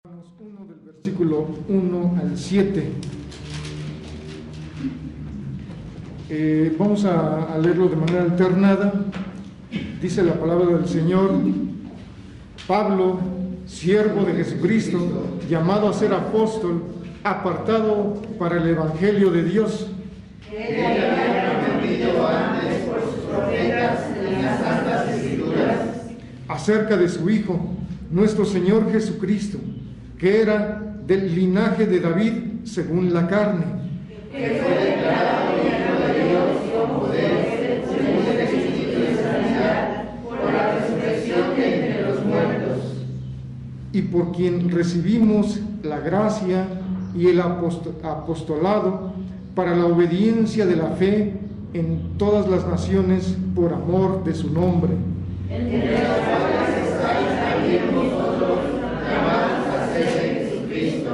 Romanos 1 del versículo 1 al 7. Vamos a leerlo de manera alternada. Dice la palabra del Señor: Pablo, siervo de Jesucristo, llamado a ser apóstol, apartado para el Evangelio de Dios, que había prometido antes por sus profetas en las santas escrituras, acerca de su Hijo, nuestro Señor Jesucristo, que era del linaje de David según la carne, que fue declarado Hijo de Dios con poder, según el Espíritu de sanidad, por la resurrección de entre los muertos, y por quien recibimos la gracia y el apostolado para la obediencia de la fe en todas las naciones por amor de su nombre. entre los cuales estáis también vosotros, llamados a ser de Jesucristo.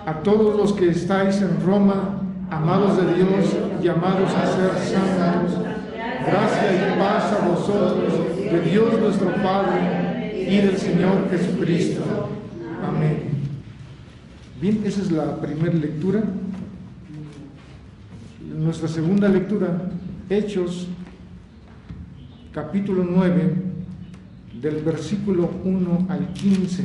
A todos los que estáis en Roma, amados de Dios, llamados a ser santos, gracia y paz a vosotros, de Dios nuestro Padre y del Señor Jesucristo. Amén. Bien, esa es la primera lectura. Nuestra segunda lectura, Hechos, capítulo 9, del versículo 1 al 15.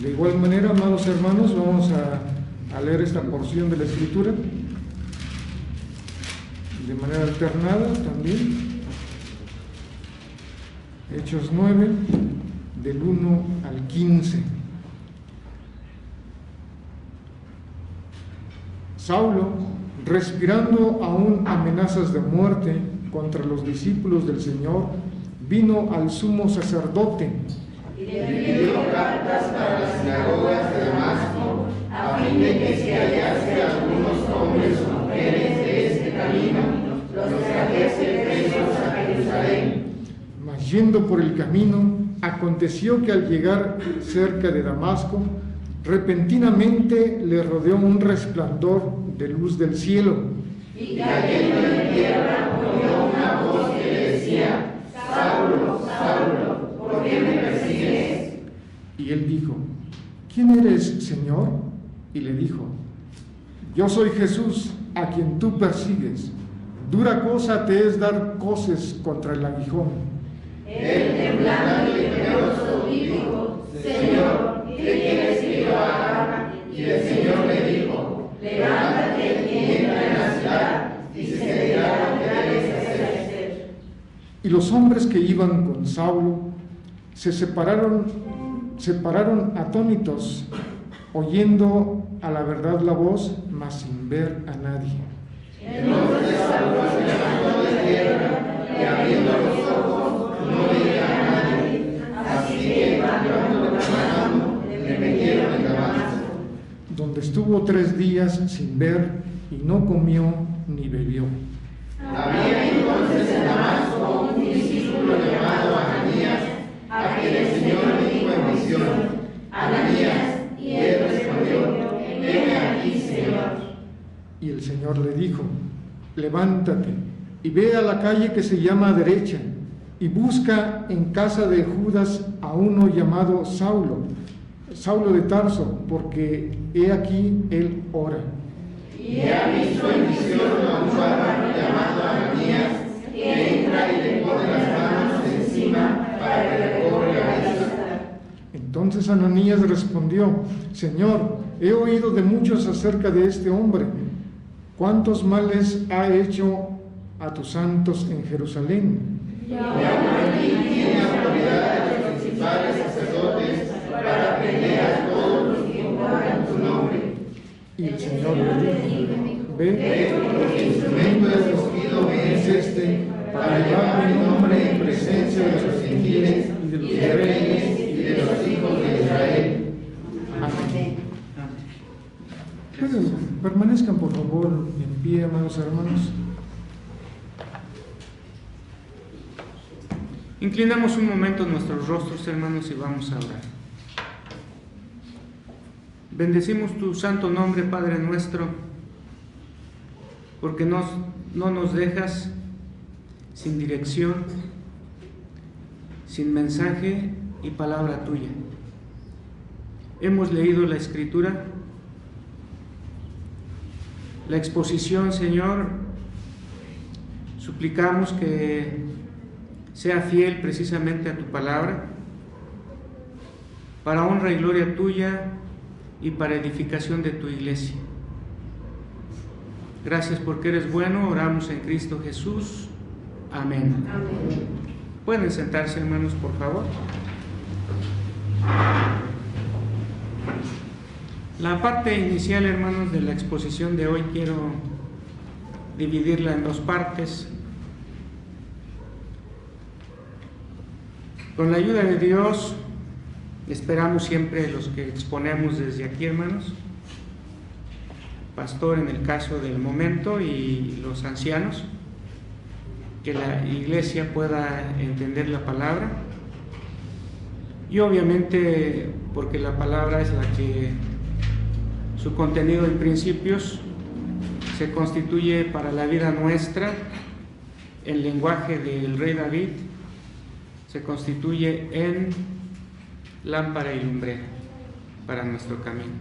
De igual manera, amados hermanos, vamos a leer esta porción de la Escritura de manera alternada también. Hechos 9, del 1 al 15. Saulo, respirando aún amenazas de muerte contra los discípulos del Señor, vino al sumo sacerdote Y le pidió cartas para las sinagogas de Damasco, a fin de que si hallase algunos hombres o mujeres de este camino, los trajese presos a Jerusalén. Mas yendo por el camino, aconteció que al llegar cerca de Damasco, repentinamente le rodeó un resplandor de luz del cielo. Y cayendo en tierra, oyó una voz que le decía: Saulo, Saulo, ¿por qué me persigues? Y él dijo: ¿Quién eres, Señor? Y le dijo: Yo soy Jesús, a quien tú persigues. Dura cosa te es dar coces contra el aguijón. Él, temblando y temeroso, dijo: Señor, ¿qué quieres que yo haga? Y el Señor le dijo: Levántate y entra en la ciudad, y se te dirá lo que debes hacer. Y los hombres que iban con Saulo se separaron atónitos, oyendo a la verdad la voz, mas sin ver a nadie. Entonces Saulo se levantó de tierra y abriendo los ojos no veía a nadie. Así que, llevándolo la mano, le metieron en Damasco, Donde estuvo 3 días sin ver y no comió ni bebió. Había entonces en Damasco un discípulo llamado Ananías, a quien el Señor le dijo en visión: Ananías, y él respondió: Heme aquí, Señor. Y el Señor le dijo: Levántate y ve a la calle que se llama Derecha, y busca en casa de Judas a uno llamado Saulo de Tarso, porque he aquí él ora. Y he visto en visión a un varón llamado Ananías, que entra y le pone las manos encima para que recobre la vista. Entonces Ananías respondió: Señor, he oído de muchos acerca de este hombre, cuántos males ha hecho a tus santos en Jerusalén. Y aún aquí tiene autoridad de los principales sacerdotes para prender a todos los que invocan tu nombre. Y el Señor le dijo: Ve, porque el instrumento escogido me es este, para llevar mi nombre en presencia de los gentiles y de reyes y de los hijos de Israel. Amén. Permanezcan por favor en pie, amados hermanos. Inclinamos un momento nuestros rostros, hermanos, y vamos a orar. Bendecimos tu santo nombre, Padre nuestro, porque no nos dejas sin dirección, sin mensaje y palabra tuya. Hemos leído la Escritura, la exposición, Señor. Suplicamos que sea fiel precisamente a tu palabra, para honra y gloria tuya y para edificación de tu iglesia. Gracias porque eres bueno, oramos en Cristo Jesús. Amén. Amén. Pueden sentarse, hermanos, por favor. La parte inicial, hermanos, de la exposición de hoy quiero dividirla en dos partes. Con la ayuda de Dios, esperamos siempre los que exponemos desde aquí, hermanos, pastor en el caso del momento y los ancianos, que la iglesia pueda entender la palabra, y obviamente porque la palabra es la que su contenido en principios se constituye para la vida nuestra. El lenguaje del rey David se constituye en lámpara y lumbrera para nuestro camino.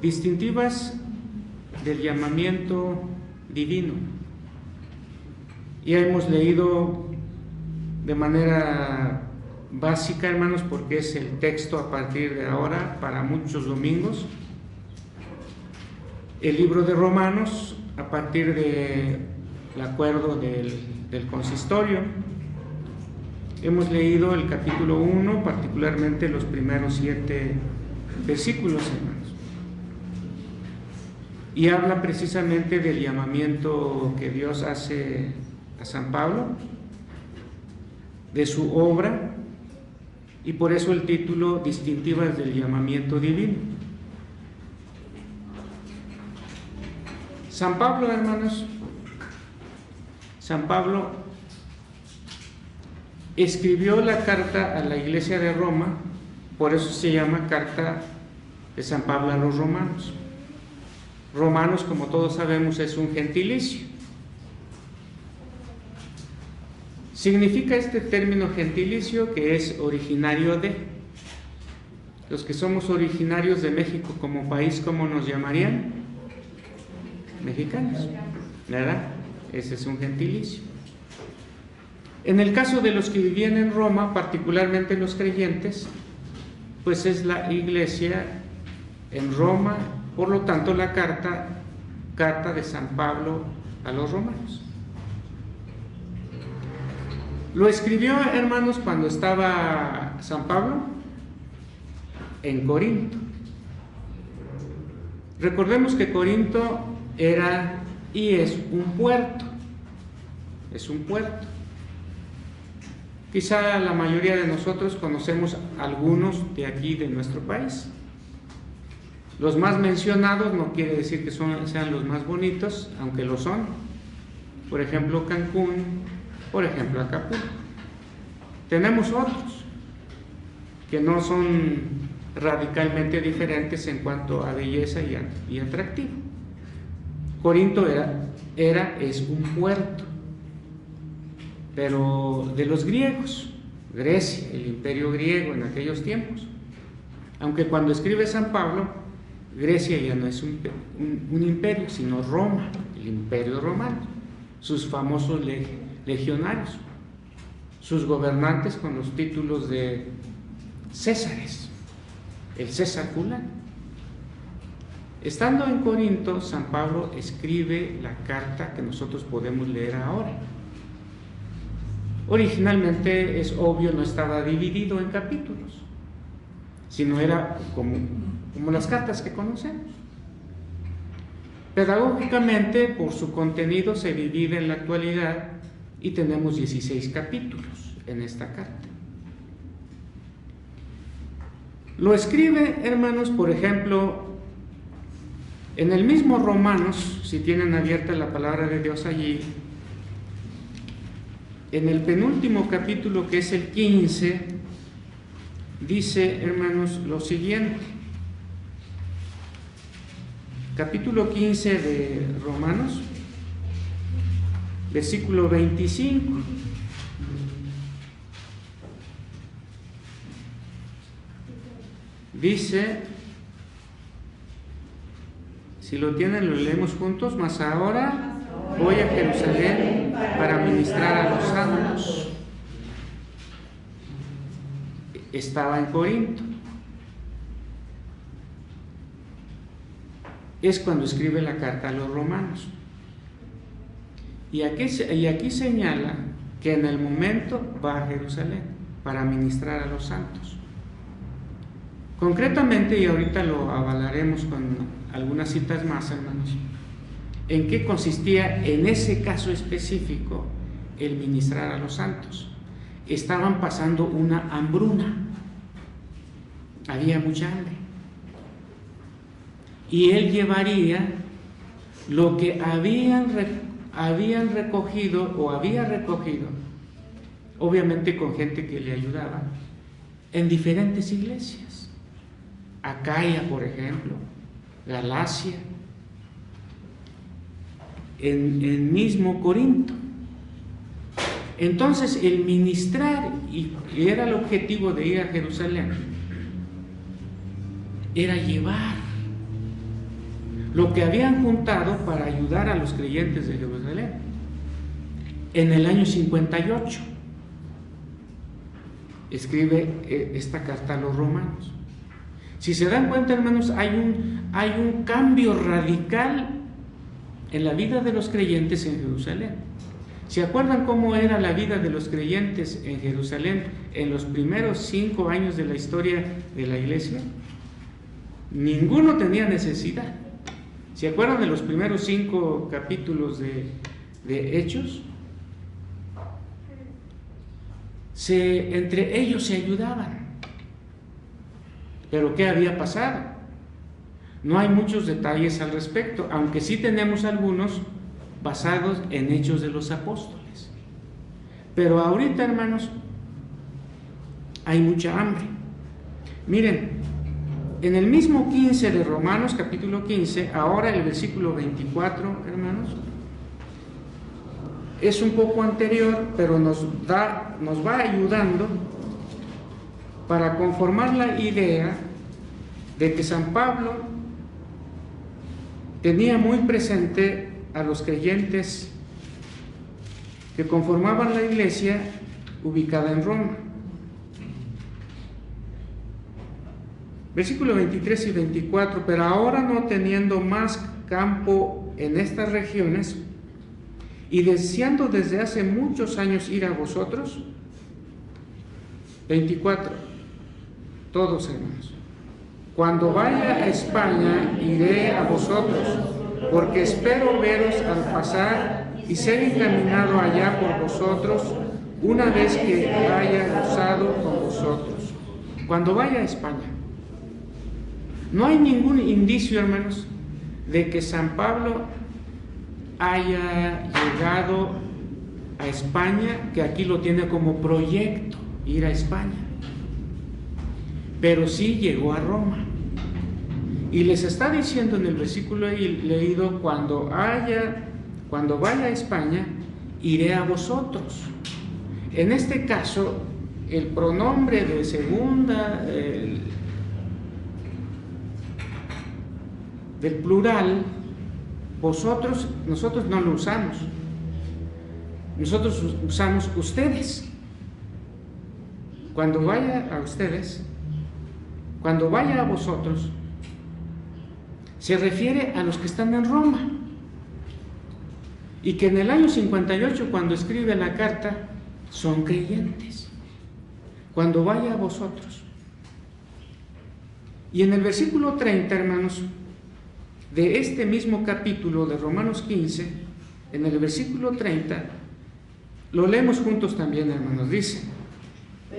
Distintivas del llamamiento divino. Ya hemos leído de manera básica, hermanos, porque es el texto a partir de ahora para muchos domingos, el libro de Romanos a partir del acuerdo del consistorio. Hemos leído el capítulo 1, particularmente los primeros 7 versículos, hermanos, y habla precisamente del llamamiento que Dios hace a San Pablo, de su obra, y por eso el título, Distintivas del llamamiento divino. San Pablo, hermanos, San Pablo escribió la carta a la iglesia de Roma, por eso se llama Carta de San Pablo a los Romanos. Romanos, como todos sabemos, es un gentilicio. Significa este término gentilicio que es originario de. Los que somos originarios de México como país, ¿cómo nos llamarían? Mexicanos, ¿verdad? Ese es un gentilicio. En el caso de los que vivían en Roma, particularmente los creyentes, pues es la iglesia en Roma, por lo tanto la carta de San Pablo a los romanos. Lo escribió, hermanos, cuando estaba San Pablo en Corinto. Recordemos que Corinto era y es un puerto. Es un puerto. Quizá la mayoría de nosotros conocemos algunos de aquí, de nuestro país. Los más mencionados no quiere decir que sean los más bonitos, aunque lo son. Por ejemplo, Cancún, por ejemplo, Acapulco. Tenemos otros que no son radicalmente diferentes en cuanto a belleza y atractivo. Corinto es un puerto, pero de los griegos, Grecia, el imperio griego en aquellos tiempos. Aunque cuando escribe San Pablo, Grecia ya no es un imperio, sino Roma, el imperio romano, sus famosos legionarios, sus gobernantes con los títulos de Césares, el César fulano. Estando en Corinto, San Pablo escribe la carta que nosotros podemos leer ahora. Originalmente, es obvio, no estaba dividido en capítulos, sino era como las cartas que conocemos. Pedagógicamente, por su contenido, se divide en la actualidad y tenemos 16 capítulos en esta carta. Lo escribe, hermanos, por ejemplo, en el mismo Romanos, si tienen abierta la palabra de Dios allí, en el penúltimo capítulo, que es el 15, dice, hermanos, lo siguiente. Capítulo 15 de Romanos, versículo 25. dice, si lo tienen lo leemos juntos, mas ahora voy a Jerusalén para ministrar a los santos. Estaba en Corinto. Es cuando escribe la carta a los romanos. Y aquí señala que en el momento va a Jerusalén para ministrar a los santos. Concretamente, y ahorita lo avalaremos con algunas citas más, hermanos, ¿en qué consistía en ese caso específico el ministrar a los santos? Estaban pasando una hambruna, había mucha hambre, y él llevaría lo que había recogido, obviamente con gente que le ayudaba, en diferentes iglesias, Acaya, por ejemplo, Galacia, en mismo Corinto. Entonces el ministrar, y era el objetivo de ir a Jerusalén, era llevar lo que habían juntado para ayudar a los creyentes de Jerusalén en el año 58. Escribe esta carta a los romanos. Si se dan cuenta, hermanos, hay un cambio radical en la vida de los creyentes en Jerusalén. ¿Se acuerdan cómo era la vida de los creyentes en Jerusalén en los primeros 5 años de la historia de la iglesia? Ninguno tenía necesidad. ¿Se acuerdan de los primeros 5 capítulos de Hechos? Entre ellos se ayudaban. Pero ¿qué había pasado? No hay muchos detalles al respecto, aunque sí tenemos algunos basados en Hechos de los Apóstoles. Pero ahorita, hermanos, hay mucha hambre. Miren, en el mismo 15 de Romanos, capítulo 15, ahora el versículo 24, hermanos, es un poco anterior, pero nos va ayudando para conformar la idea de que San Pablo tenía muy presente a los creyentes que conformaban la iglesia ubicada en Roma. Versículos 23 y 24, pero ahora no teniendo más campo en estas regiones y deseando desde hace muchos años ir a vosotros. 24. Todos, hermanos, cuando vaya a España iré a vosotros, porque espero veros al pasar y ser encaminado allá por vosotros una vez que haya gozado con vosotros. Cuando vaya a España. No hay ningún indicio, hermanos, de que San Pablo haya llegado a España, que aquí lo tiene como proyecto, ir a España. Pero sí llegó a Roma. Y les está diciendo en el versículo leído, cuando vaya a España, iré a vosotros. En este caso, el pronombre de segunda, del plural, vosotros, nosotros no lo usamos. Nosotros usamos ustedes. Cuando vaya a ustedes, cuando vaya a vosotros, se refiere a los que están en Roma. Y que en el año 58, cuando escribe la carta, son creyentes. Cuando vaya a vosotros. Y en el versículo 30, hermanos, de este mismo capítulo de Romanos 15, en el versículo 30, lo leemos juntos también, hermanos. Dice: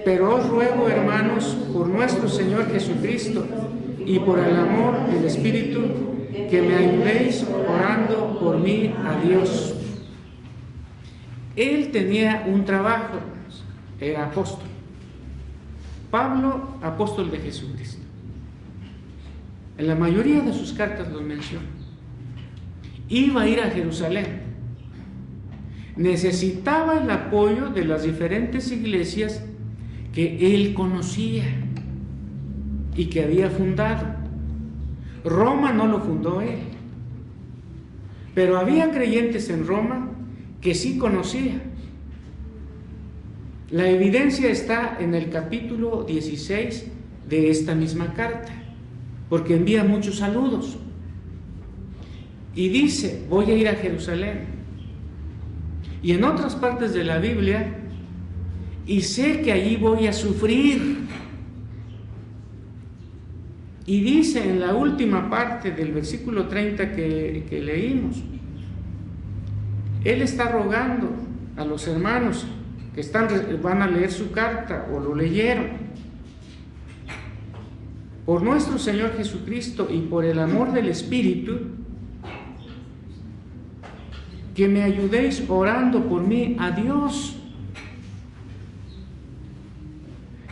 pero os ruego, hermanos, por nuestro Señor Jesucristo y por el amor del Espíritu, que me ayudéis orando por mí a Dios. Él tenía un trabajo, hermanos, era apóstol. Pablo, apóstol de Jesucristo. En la mayoría de sus cartas lo menciona. Iba a ir a Jerusalén. Necesitaba el apoyo de las diferentes iglesias que él conocía. y que había fundado. Roma no lo fundó él, pero había creyentes en Roma que sí conocía. La evidencia está en el capítulo 16 de esta misma carta, porque envía muchos saludos y dice: voy a ir a Jerusalén. Y en otras partes de la Biblia: y sé que allí voy a sufrir. Y dice en la última parte del versículo 30 que leímos, él está rogando a los hermanos que van a leer su carta o lo leyeron: por nuestro Señor Jesucristo y por el amor del Espíritu, que me ayudéis orando por mí a Dios.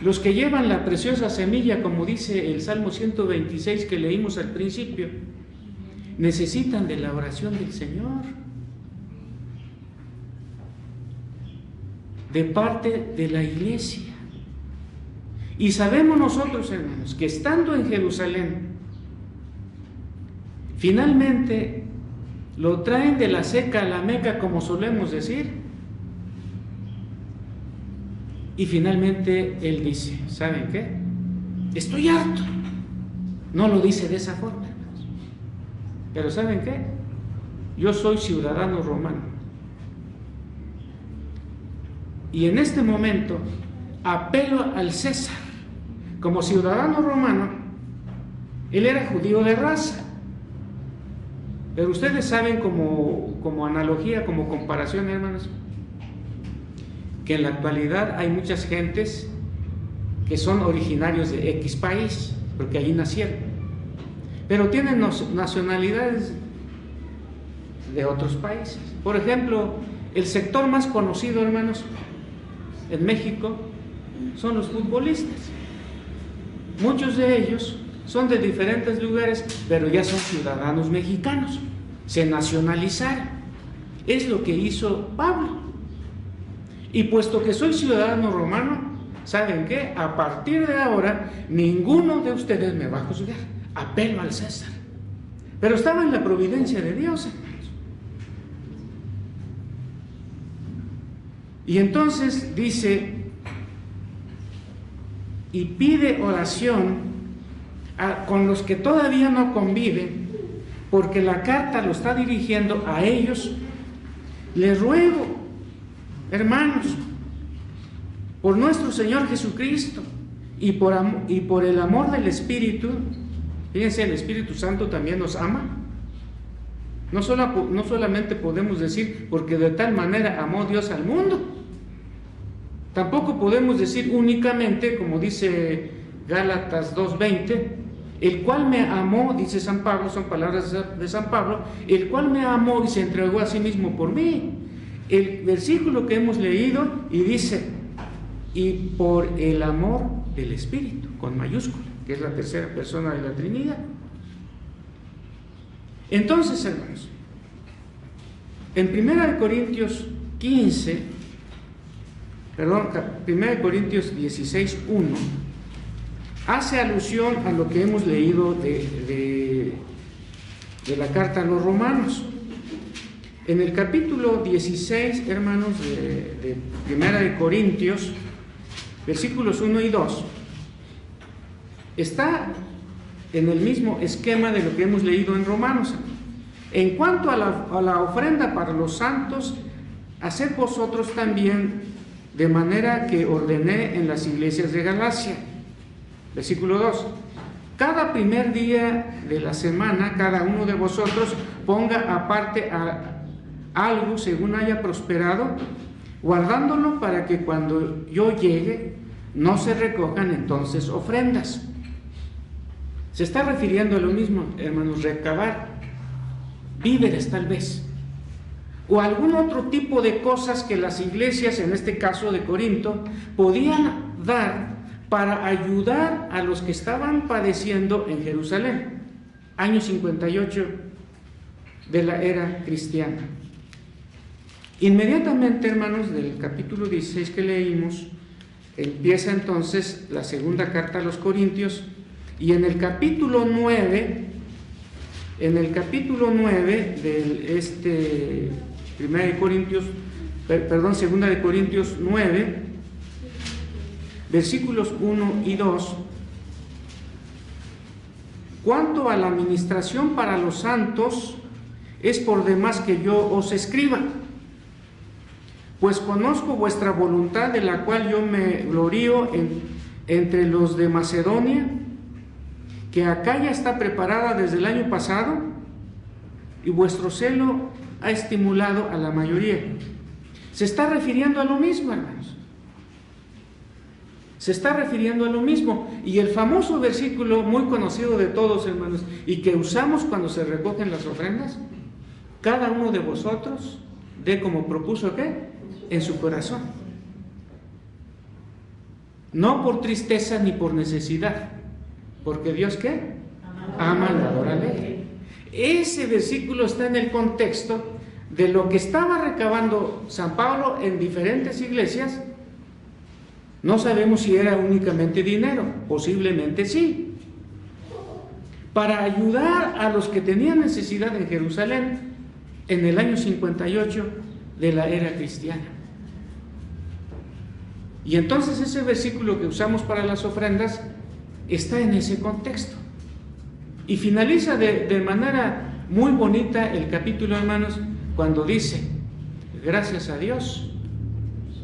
Los que llevan la preciosa semilla, como dice el Salmo 126 que leímos al principio, necesitan de la oración del Señor, de parte de la iglesia. Y sabemos nosotros, hermanos, que estando en Jerusalén, finalmente lo traen de la Seca a la Meca, como solemos decir. Y finalmente él dice: ¿saben qué? Estoy harto. No lo dice de esa forma, hermanos, pero ¿saben qué? Yo soy ciudadano romano, y en este momento apelo al César. Como ciudadano romano, él era judío de raza, pero ustedes saben, como analogía, como comparación, hermanos, que en la actualidad hay muchas gentes que son originarios de X país, porque allí nacieron, pero tienen nacionalidades de otros países. Por ejemplo, el sector más conocido, hermanos, en México son los futbolistas. Muchos de ellos son de diferentes lugares, pero ya son ciudadanos mexicanos, se nacionalizaron. Es lo que hizo Pablo. Y puesto que soy ciudadano romano, ¿saben qué? A partir de ahora, ninguno de ustedes me va a juzgar. Apelo al César. Pero estaba en la providencia de Dios, hermanos. Y entonces dice: y pide oración con los que todavía no conviven, porque la carta lo está dirigiendo a ellos. Les ruego, hermanos, por nuestro Señor Jesucristo y por el amor del Espíritu. Fíjense, el Espíritu Santo también nos ama. No solamente podemos decir: porque de tal manera amó Dios al mundo. Tampoco podemos decir únicamente, como dice Gálatas 2:20, el cual me amó, dice San Pablo, son palabras de San Pablo, el cual me amó y se entregó a sí mismo por mí. El versículo que hemos leído, y dice: y por el amor del Espíritu, con mayúscula, que es la tercera persona de la Trinidad. Entonces, hermanos, en 1 Corintios 16:1, hace alusión a lo que hemos leído de la carta a los romanos. En el capítulo 16, hermanos, de 1 Corintios, versículos 1 y 2, está en el mismo esquema de lo que hemos leído en Romanos. En cuanto a la ofrenda para los santos, haced vosotros también de manera que ordené en las iglesias de Galacia. Versículo 2: cada primer día de la semana, cada uno de vosotros ponga aparte algo según haya prosperado, guardándolo para que cuando yo llegue no se recojan entonces ofrendas. Se está refiriendo a lo mismo, hermanos: recabar víveres, tal vez, o algún otro tipo de cosas que las iglesias, en este caso de Corinto, podían dar para ayudar a los que estaban padeciendo en Jerusalén, año 58 de la era cristiana. Inmediatamente, hermanos, del capítulo 16 que leímos, empieza entonces la segunda carta a los Corintios, Y en el capítulo 9, del 2 de Corintios 9, versículos 1 y 2, cuanto a la administración para los santos, es por demás que yo os escriba, pues conozco vuestra voluntad, de la cual yo me glorío entre los de Macedonia, que Acaya está preparada desde el año pasado, y vuestro celo ha estimulado a la mayoría. Se está refiriendo a lo mismo, hermanos. Se está refiriendo a lo mismo. Y el famoso versículo muy conocido de todos, hermanos, y que usamos cuando se recogen las ofrendas: cada uno de vosotros dé como propuso, ¿qué? En su corazón. No por tristeza ni por necesidad, porque Dios, ¿qué? Ama al dador alegre. Ese versículo está en el contexto de lo que estaba recabando San Pablo en diferentes iglesias. No sabemos si era únicamente dinero, posiblemente sí, para ayudar a los que tenían necesidad en Jerusalén en el año 58 de la era cristiana. Y entonces ese versículo que usamos para las ofrendas está en ese contexto. Y finaliza de manera muy bonita el capítulo, hermanos, cuando dice: gracias a Dios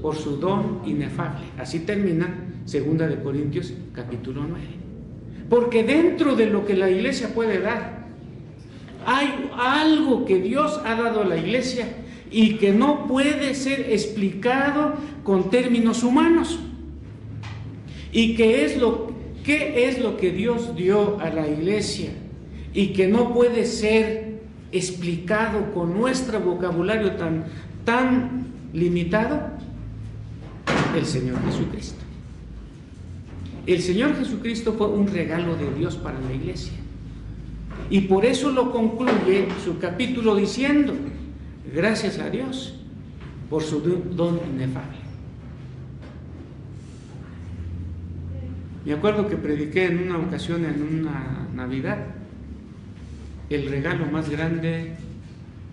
por su don inefable. Así termina 2 de Corintios capítulo 9. Porque dentro de lo que la iglesia puede dar, hay algo que Dios ha dado a la iglesia y que no puede ser explicado con términos humanos. ¿Y qué es lo que Dios dio a la iglesia y que no puede ser explicado con nuestro vocabulario tan limitado? El Señor Jesucristo. El Señor Jesucristo fue un regalo de Dios para la iglesia. Y por eso lo concluye su capítulo diciendo: gracias a Dios por su don inefable. Me acuerdo que prediqué en una ocasión, en una Navidad: el regalo más grande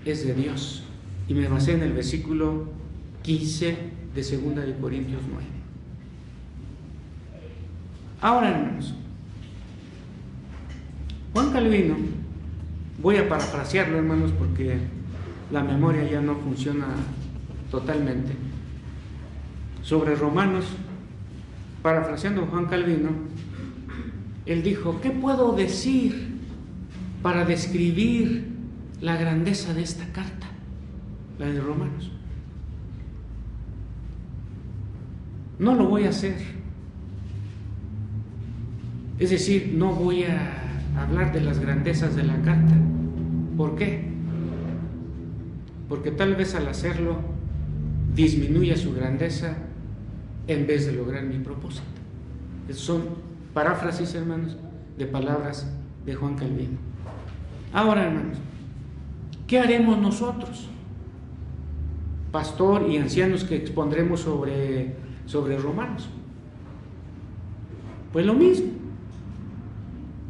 es de Dios. Y me basé en el versículo 15 de 2 de Corintios 9. Ahora, hermanos, Juan Calvino, voy a parafrasearlo, hermanos, porque la memoria ya no funciona totalmente. Sobre Romanos, parafraseando a Juan Calvino, él dijo: ¿qué puedo decir para describir la grandeza de esta carta, la de Romanos? No lo voy a hacer. Es decir, no voy a hablar de las grandezas de la carta. ¿Por qué? Porque tal vez al hacerlo disminuya su grandeza en vez de lograr mi propósito. Esas son paráfrasis, hermanos, de palabras de Juan Calvino. Ahora, hermanos, ¿qué haremos nosotros, pastor y ancianos, que expondremos sobre Romanos? Pues lo mismo.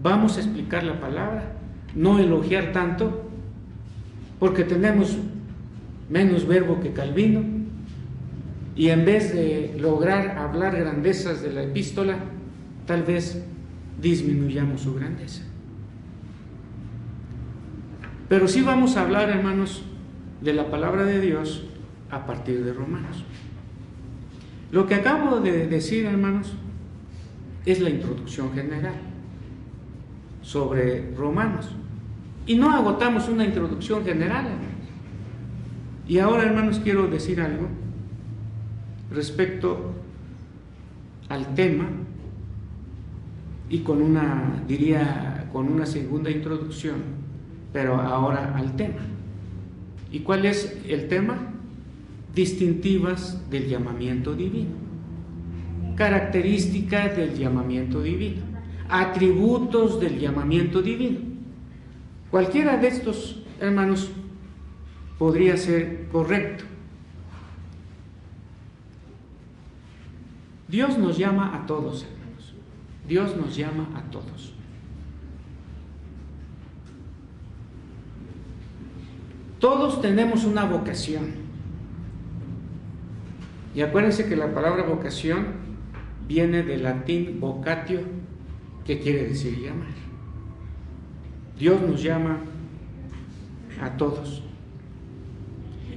Vamos a explicar la palabra, no elogiar tanto, porque tenemos menos verbo que Calvino, y en vez de lograr hablar grandezas de la epístola, tal vez disminuyamos su grandeza. Pero sí vamos a hablar, hermanos, de la palabra de Dios a partir de Romanos. Lo que acabo de decir, hermanos, es la introducción general sobre Romanos. Y no agotamos una introducción general, hermanos. Y ahora, hermanos, quiero decir algo respecto al tema, y con una segunda introducción, pero ahora al tema. ¿Y cuál es el tema? Distintivas del llamamiento divino, características del llamamiento divino, atributos del llamamiento divino. Cualquiera de estos, hermanos, podría ser correcto. Dios nos llama a todos, hermanos. Dios nos llama a todos. Todos tenemos una vocación. Y acuérdense que la palabra vocación viene del latín vocatio, que quiere decir llamar. Dios nos llama a todos.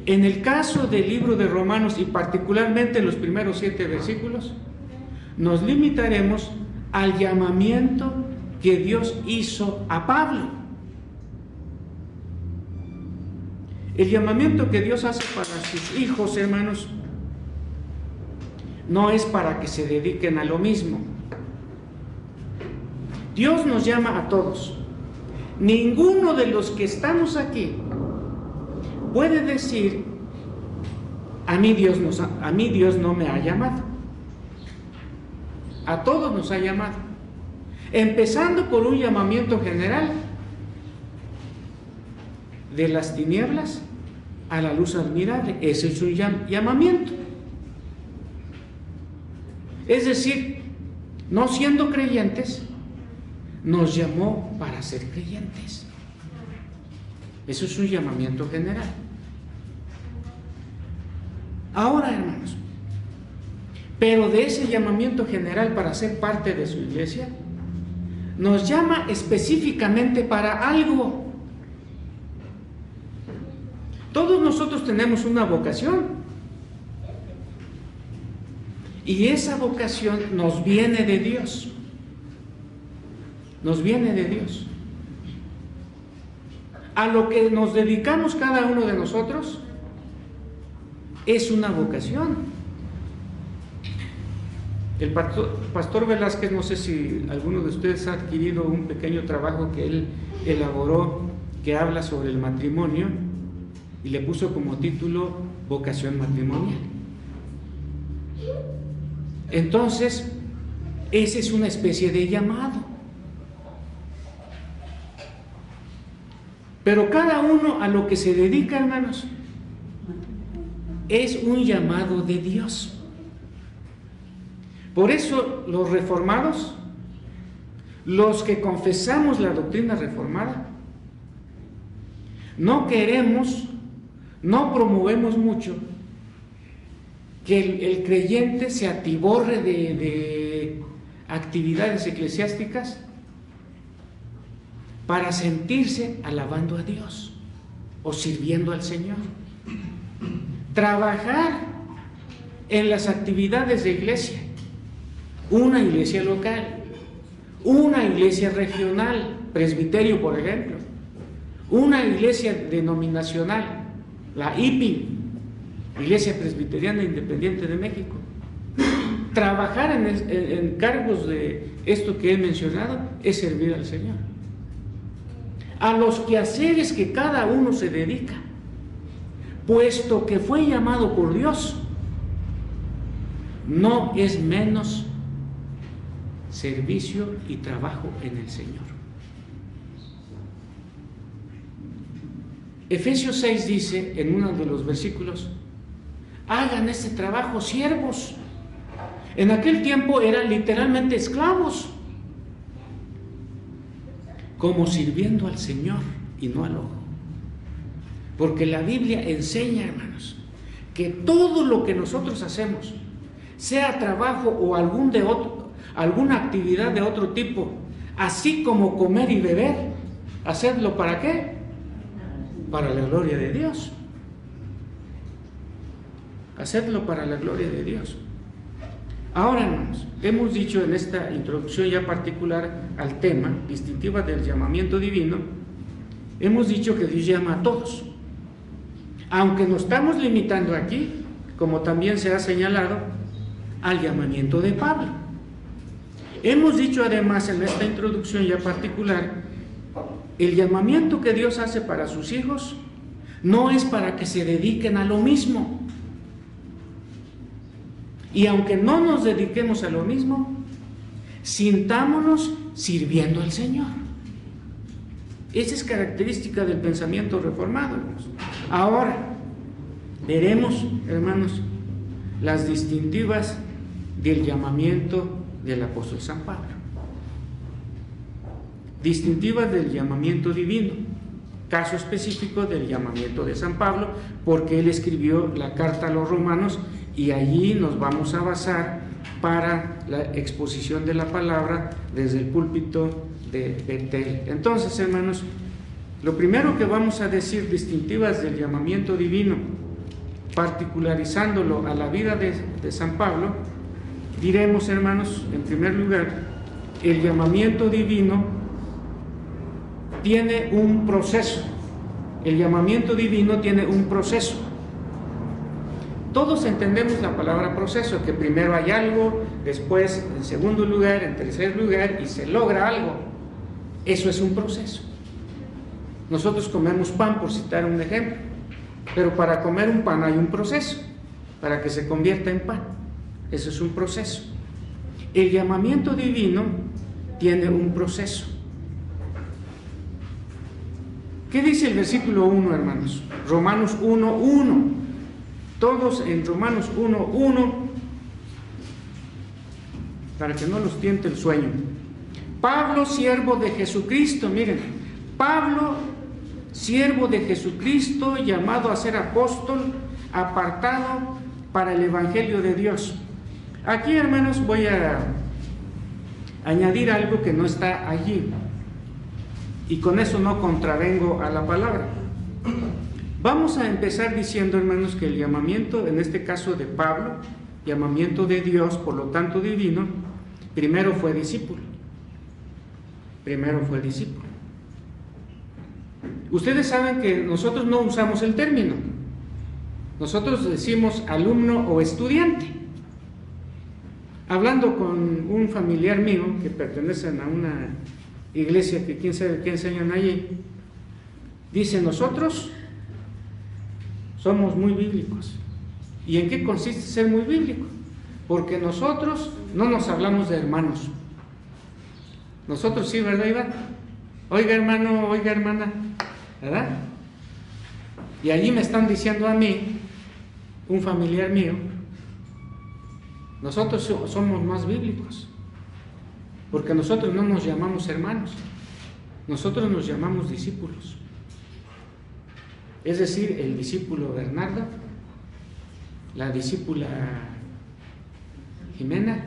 En el caso del libro de Romanos, y particularmente en los primeros 7 versículos, nos limitaremos al llamamiento que Dios hizo a Pablo. El llamamiento que Dios hace para sus hijos, hermanos, no es para que se dediquen a lo mismo. Dios nos llama a todos. Ninguno de los que estamos aquí puede decir: a mí Dios no me ha llamado. A todos nos ha llamado, empezando por un llamamiento general, de las tinieblas a la luz admirable. Ese es un llamamiento. Es decir, no siendo creyentes, nos llamó para ser creyentes. Eso es un llamamiento general. Ahora, hermanos, pero de ese llamamiento general para ser parte de su iglesia, nos llama específicamente para algo. Todos nosotros tenemos una vocación, y esa vocación nos viene de Dios. Nos viene de Dios. A lo que nos dedicamos cada uno de nosotros es una vocación. El pastor Velázquez, no sé si alguno de ustedes ha adquirido un pequeño trabajo que él elaboró, que habla sobre el matrimonio, y le puso como título Vocación Matrimonial. Entonces, esa es una especie de llamado. Pero cada uno a lo que se dedica, hermanos, es un llamado de Dios. Por eso los reformados, los que confesamos la doctrina reformada, no queremos, no promovemos mucho que el creyente se atiborre de actividades eclesiásticas para sentirse alabando a Dios o sirviendo al Señor. Trabajar en las actividades de iglesia, una iglesia local, una iglesia regional, presbiterio por ejemplo, una iglesia denominacional, la IPI, Iglesia Presbiteriana Independiente de México. Trabajar en cargos de esto que he mencionado es servir al Señor. A los quehaceres que cada uno se dedica, puesto que fue llamado por Dios, no es menos servicio y trabajo en el Señor. Efesios 6 dice en uno de los versículos: hagan este trabajo siervos. En aquel tiempo eran literalmente esclavos, como sirviendo al Señor y no al ojo. Porque la Biblia enseña, hermanos, que todo lo que nosotros hacemos, sea trabajo o alguna actividad de otro tipo, así como comer y beber, ¿hacedlo para qué? Para la gloria de Dios. Hacedlo para la gloria de Dios. Ahora, hermanos, hemos dicho en esta introducción ya particular al tema, distintiva del llamamiento divino, hemos dicho que Dios llama a todos. Aunque nos estamos limitando aquí, como también se ha señalado, al llamamiento de Pablo. Hemos dicho además en esta introducción ya particular, el llamamiento que Dios hace para sus hijos no es para que se dediquen a lo mismo. Y aunque no nos dediquemos a lo mismo, sintámonos sirviendo al Señor. Esa es característica del pensamiento reformado, hermanos. Ahora, veremos, hermanos, las distintivas del llamamiento del apóstol San Pablo. Distintivas del llamamiento divino. caso específico del llamamiento de San Pablo, porque él escribió la carta a los romanos y allí nos vamos a basar para la exposición de la palabra desde el púlpito de Betel. Entonces, hermanos, lo primero que vamos a decir distintivas del llamamiento divino, particularizándolo a la vida de San Pablo, diremos, hermanos, en primer lugar, el llamamiento divino tiene un proceso. El llamamiento divino tiene un proceso. Todos entendemos la palabra proceso, que primero hay algo, después en segundo lugar, en tercer lugar, y se logra algo. Eso es un proceso. Nosotros comemos pan, por citar un ejemplo, pero para comer un pan hay un proceso, para que se convierta en pan. Eso es un proceso. El llamamiento divino tiene un proceso. ¿Qué dice el versículo 1, hermanos? Romanos 1:1. Todos en Romanos 1:1, para que no los tiente el sueño. Pablo, siervo de Jesucristo, miren, Pablo, siervo de Jesucristo, llamado a ser apóstol, apartado para el Evangelio de Dios. Aquí, hermanos, voy a añadir algo que no está allí, y con eso no contravengo a la palabra. Vamos a empezar diciendo, hermanos, que el llamamiento, en este caso de Pablo, llamamiento de Dios, por lo tanto divino, primero fue discípulo. Primero fue discípulo. Ustedes saben que nosotros no usamos el término. Nosotros decimos alumno o estudiante. Hablando con un familiar mío que pertenecen a una iglesia que quién sabe qué enseñan allí, dice: nosotros somos muy bíblicos. ¿Y en qué consiste ser muy bíblico? Porque nosotros no nos hablamos de hermanos. Nosotros sí, ¿verdad, Iván? Oiga, hermano, oiga, hermana, ¿verdad? Y allí me están diciendo a mí, un familiar mío, nosotros somos más bíblicos, porque nosotros no nos llamamos hermanos, nosotros nos llamamos discípulos. Es decir, el discípulo Bernardo, la discípula Jimena,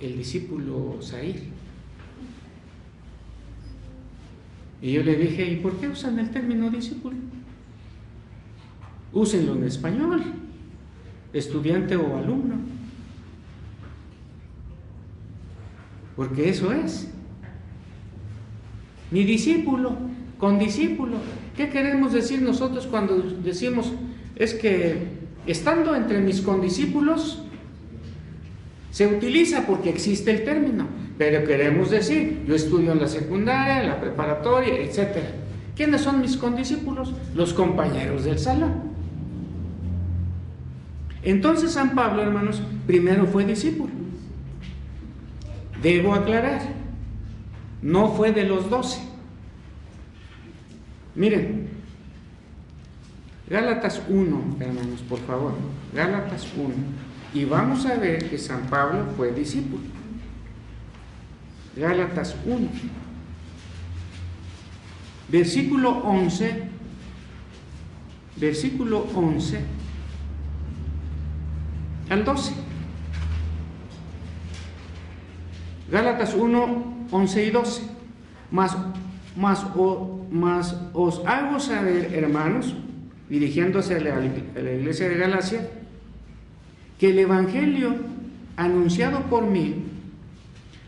el discípulo Zair. Y yo le dije: ¿y por qué usan el término discípulo? Úsenlo en español, estudiante o alumno, porque eso es. Mi discípulo, condiscípulo. ¿Qué queremos decir nosotros cuando decimos es que estando entre mis condiscípulos? Se utiliza porque existe el término, pero queremos decir, yo estudio en la secundaria, en la preparatoria, etc. ¿Quiénes son mis condiscípulos? Los compañeros del salón. Entonces San Pablo, hermanos, primero fue discípulo. Debo aclarar, no fue de los 12. Miren, Gálatas 1, hermanos, por favor, Gálatas 1, y vamos a ver que San Pablo fue discípulo. Gálatas 1, versículo 11 al 12. Gálatas 1, 11 y 12. Mas os hago saber, hermanos, dirigiéndose a la iglesia de Galacia, que el evangelio anunciado por mí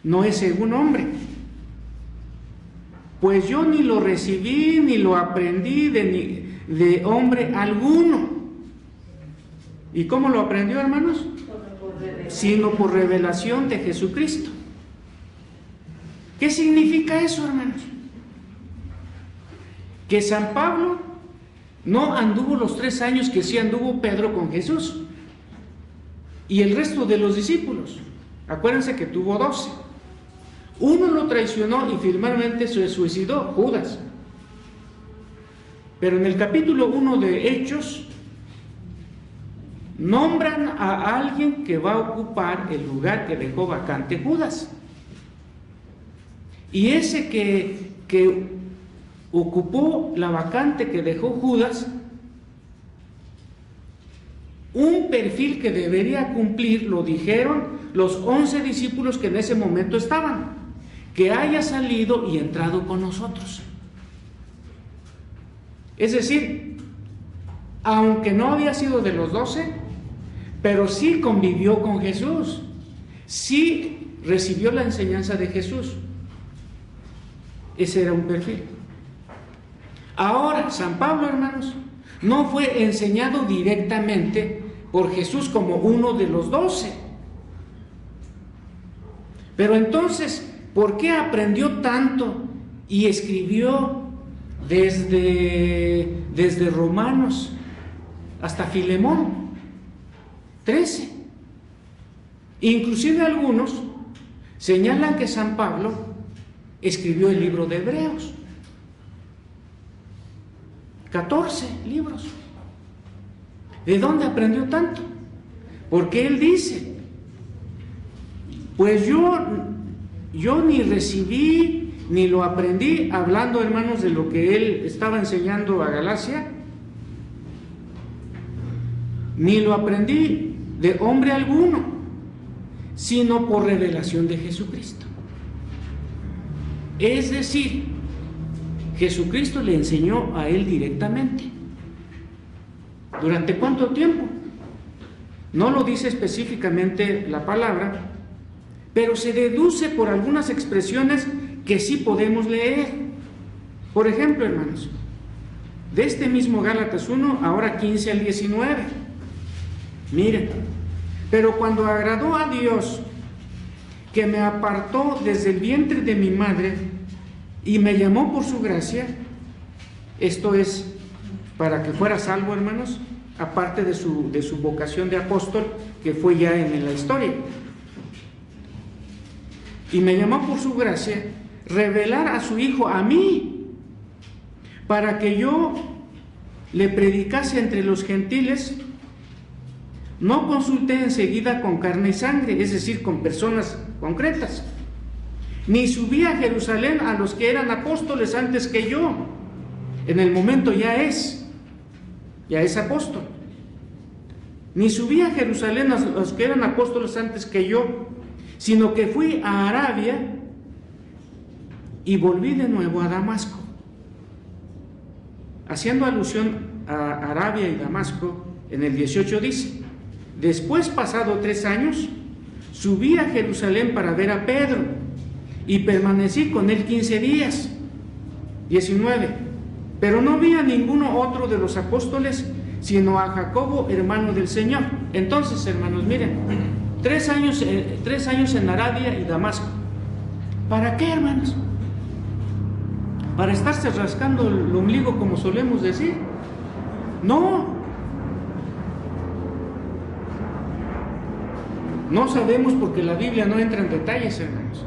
no es según hombre, pues yo ni lo recibí ni lo aprendí de hombre alguno. ¿Y cómo lo aprendió, hermanos? Sino por revelación de Jesucristo. ¿Qué significa eso, hermanos? Que San Pablo no anduvo los 3 años que sí anduvo Pedro con Jesús y el resto de los discípulos. Acuérdense que tuvo 12. Uno lo traicionó y finalmente se suicidó, Judas. Pero en el capítulo 1 de Hechos nombran a alguien que va a ocupar el lugar que dejó vacante Judas. Y ese que ocupó la vacante que dejó Judas, un perfil que debería cumplir, lo dijeron los 11 discípulos que en ese momento estaban, que haya salido y entrado con nosotros. Es decir, aunque no había sido de los 12, pero sí convivió con Jesús, sí recibió la enseñanza de Jesús. Ese era un perfil. Ahora, San Pablo, hermanos, no fue enseñado directamente por Jesús como uno de los 12. Pero entonces, ¿por qué aprendió tanto y escribió desde Romanos hasta Filemón? 13. Inclusive algunos señalan que San Pablo escribió el libro de Hebreos. 14 libros. ¿De dónde aprendió tanto? Porque él dice, pues yo ni recibí ni lo aprendí, hablando, hermanos, de lo que él estaba enseñando a Galacia, ni lo aprendí de hombre alguno, sino por revelación de Jesucristo. Es decir, Jesucristo le enseñó a él directamente. ¿Durante cuánto tiempo? No lo dice específicamente la palabra, pero se deduce por algunas expresiones que sí podemos leer. Por ejemplo, hermanos, de este mismo Gálatas 1, ahora 15 al 19. Miren, pero cuando agradó a Dios, que me apartó desde el vientre de mi madre y me llamó por su gracia, esto es para que fuera salvo, hermanos, aparte de su vocación de apóstol, que fue ya en la historia. Y me llamó por su gracia, revelar a su Hijo a mí, para que yo le predicase entre los gentiles. No consulté enseguida con carne y sangre, es decir, con personas concretas, ni subí a Jerusalén a los que eran apóstoles antes que yo. En el momento ya es apóstol. Ni subí a Jerusalén a los que eran apóstoles antes que yo, sino que fui a Arabia y volví de nuevo a Damasco. Haciendo alusión a Arabia y Damasco, en el 18 dice: después, pasado 3 años, subí a Jerusalén para ver a Pedro y permanecí con él 15 días. 19. Pero no vi a ninguno otro de los apóstoles, sino a Jacobo, hermano del Señor. Entonces, hermanos, miren, 3 años en Arabia y Damasco. ¿Para qué, hermanos? ¿Para estarse rascando el ombligo, como solemos decir? No. No sabemos, porque la Biblia no entra en detalles, hermanos.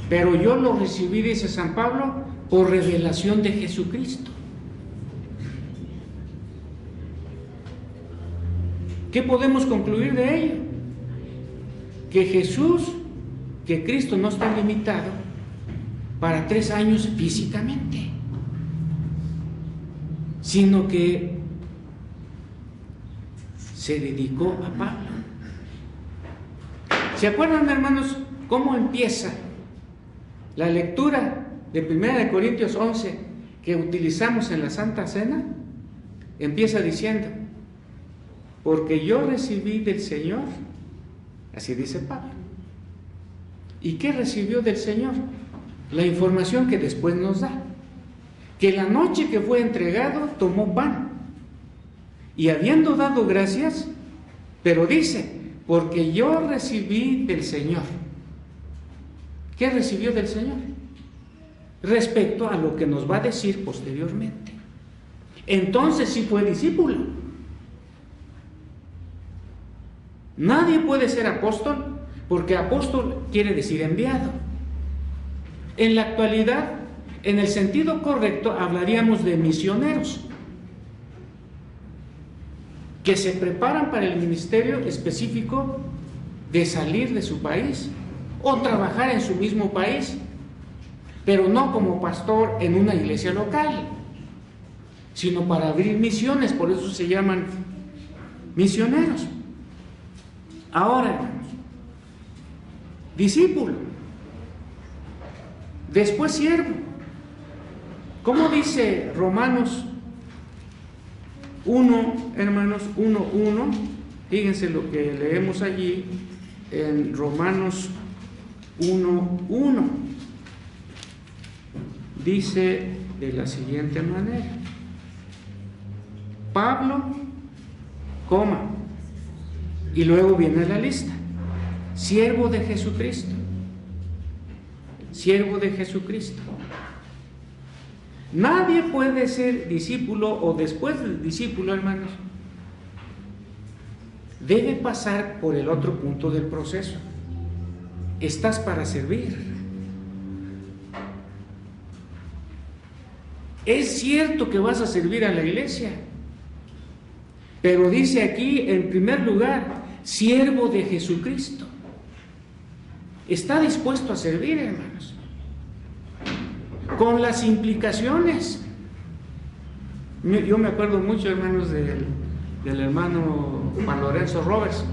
Pero yo lo recibí, dice San Pablo, por revelación de Jesucristo. ¿Qué podemos concluir de ello? Que Cristo no está limitado para 3 años físicamente, sino que se dedicó a Pablo. ¿Se acuerdan, hermanos, cómo empieza la lectura de 1 Corintios 11 que utilizamos en la Santa Cena? Empieza diciendo: porque yo recibí del Señor, así dice Pablo. ¿Y qué recibió del Señor? La información que después nos da, que la noche que fue entregado tomó pan y habiendo dado gracias, pero dice: porque yo recibí del Señor. ¿Qué recibió del Señor? Respecto a lo que nos va a decir posteriormente. Entonces sí fue discípulo. Nadie puede ser apóstol, porque apóstol quiere decir enviado. En la actualidad, en el sentido correcto, hablaríamos de misioneros, que se preparan para el ministerio específico de salir de su país o trabajar en su mismo país. pero no como pastor en una iglesia local, sino para abrir misiones, por eso se llaman misioneros. Ahora, hermanos, discípulo, después siervo. ¿Cómo dice Romanos 1, hermanos? 1:1. Fíjense lo que leemos allí en Romanos 1:1. Dice de la siguiente manera: Pablo, coma, y luego viene la lista, siervo de Jesucristo, siervo de Jesucristo. Nadie puede ser discípulo o después del discípulo, hermanos, debe pasar por el otro punto del proceso. Estás para servir. Es cierto que vas a servir a la iglesia, pero dice aquí en primer lugar, siervo de Jesucristo. Está dispuesto a servir, hermanos, con las implicaciones. Yo me acuerdo mucho, hermanos, del hermano Juan Lorenzo Roberts.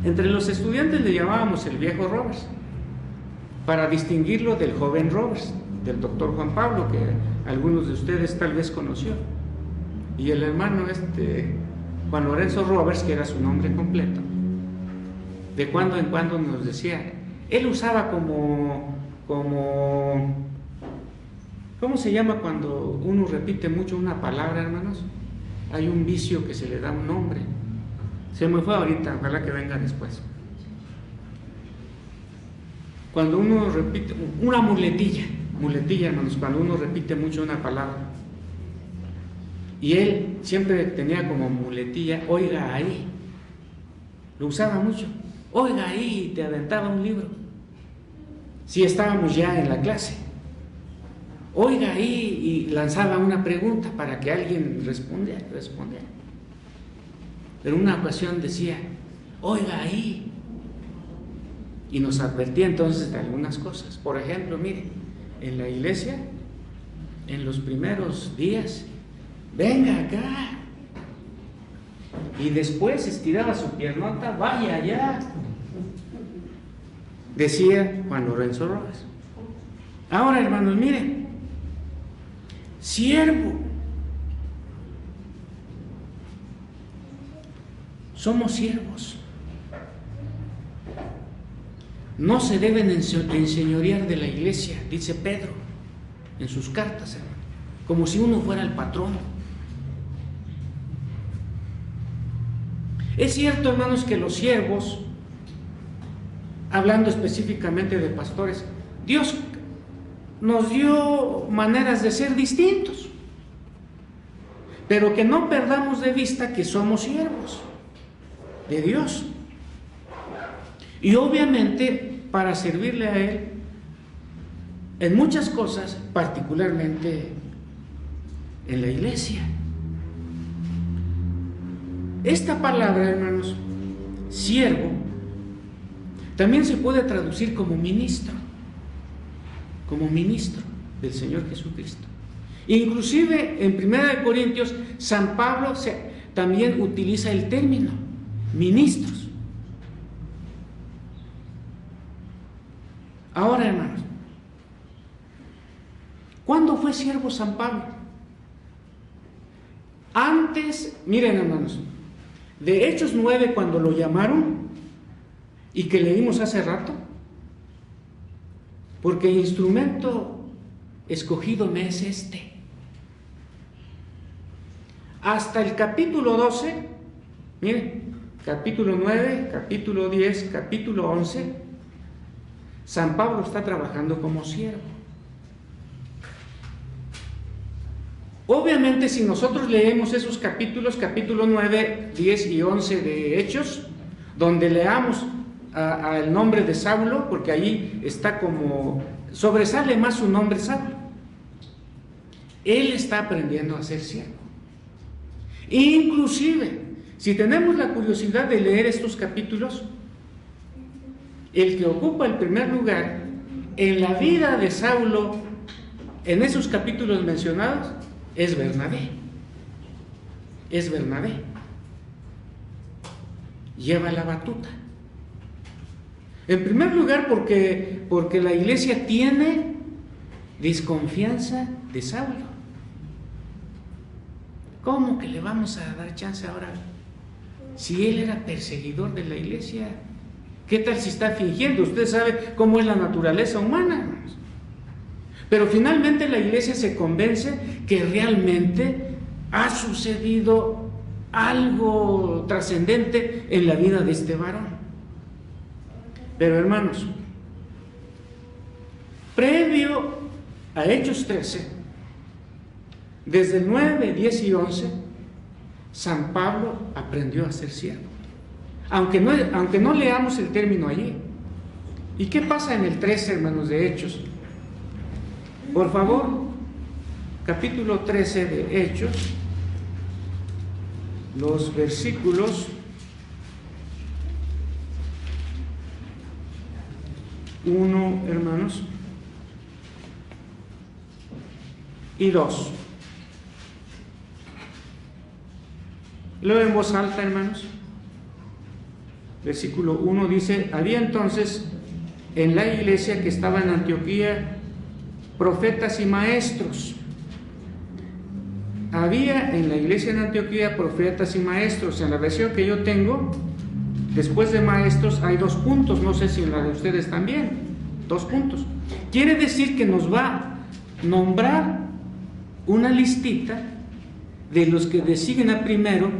Entre los estudiantes le llamábamos el viejo Roberts, para distinguirlo del joven Roberts, del doctor Juan Pablo, que algunos de ustedes tal vez conoció. Y el hermano Juan Lorenzo Roberts, que era su nombre completo, de cuando en cuando nos decía, él usaba como ¿cómo se llama cuando uno repite mucho una palabra, hermanos? Hay un vicio que se le da un nombre. Se me fue ahorita, ojalá que venga después. Cuando uno repite, una muletilla, hermanos, cuando uno repite mucho una palabra. Y él siempre tenía como muletilla, oiga ahí. Lo usaba mucho. Oiga ahí, te aventaba un libro. Si estábamos ya en la clase. Oiga ahí, y lanzaba una pregunta para que alguien respondiera. Pero una ocasión decía, oiga ahí. Y nos advertía entonces de algunas cosas. Por ejemplo, mire, en la iglesia, en los primeros días, venga acá. Y después estiraba su piernota, vaya allá. Decía Juan Lorenzo Rojas. Ahora, hermanos, miren, siervo. Somos siervos. No se deben enseñorear de la iglesia, dice Pedro en sus cartas, hermano, como si uno fuera el patrón. Es cierto, hermanos, que los siervos, hablando específicamente de pastores, Dios nos dio maneras de ser distintos, pero que no perdamos de vista que somos siervos de Dios. Y obviamente para servirle a Él en muchas cosas, particularmente en la iglesia. Esta palabra, hermanos, siervo, también se puede traducir como ministro del Señor Jesucristo. Inclusive en 1 Corintios, San Pablo también utiliza el término ministros. Ahora, hermanos, ¿cuándo fue siervo San Pablo? Antes, miren, hermanos, de Hechos 9, cuando lo llamaron y que leímos hace rato, porque instrumento escogido me es este. Hasta el capítulo 12, miren, capítulo 9, capítulo 10, capítulo 11, San Pablo está trabajando como siervo. Obviamente, si nosotros leemos esos capítulos, capítulo 9, 10 y 11 de Hechos, donde leamos el nombre de Saulo, porque ahí está como, sobresale más su nombre Saulo. Él está aprendiendo a ser siervo. Inclusive, si tenemos la curiosidad de leer estos capítulos, el que ocupa el primer lugar en la vida de Saulo, en esos capítulos mencionados, es Bernabé. Es Bernabé. Lleva la batuta. En primer lugar, porque la iglesia tiene desconfianza de Saulo. ¿Cómo que le vamos a dar chance ahora? Si él era perseguidor de la iglesia, ¿qué tal si está fingiendo? Usted sabe cómo es la naturaleza humana, hermanos. Pero finalmente la iglesia se convence que realmente ha sucedido algo trascendente en la vida de este varón. Pero hermanos, previo a Hechos 13, desde el 9, 10 y 11, San Pablo aprendió a ser siervo. Aunque no leamos el término allí. ¿Y qué pasa en el 13, hermanos, de Hechos? Por favor, capítulo 13 de Hechos, los versículos 1, hermanos, y 2. Leo en voz alta, hermanos. Versículo 1 dice: había entonces en la iglesia que estaba en Antioquía profetas y maestros. Había en la iglesia en Antioquía profetas y maestros. En la versión que yo tengo, después de maestros hay 2 puntos, no sé si en la de ustedes también, 2 puntos. Quiere decir que nos va a nombrar una listita de los que designa primero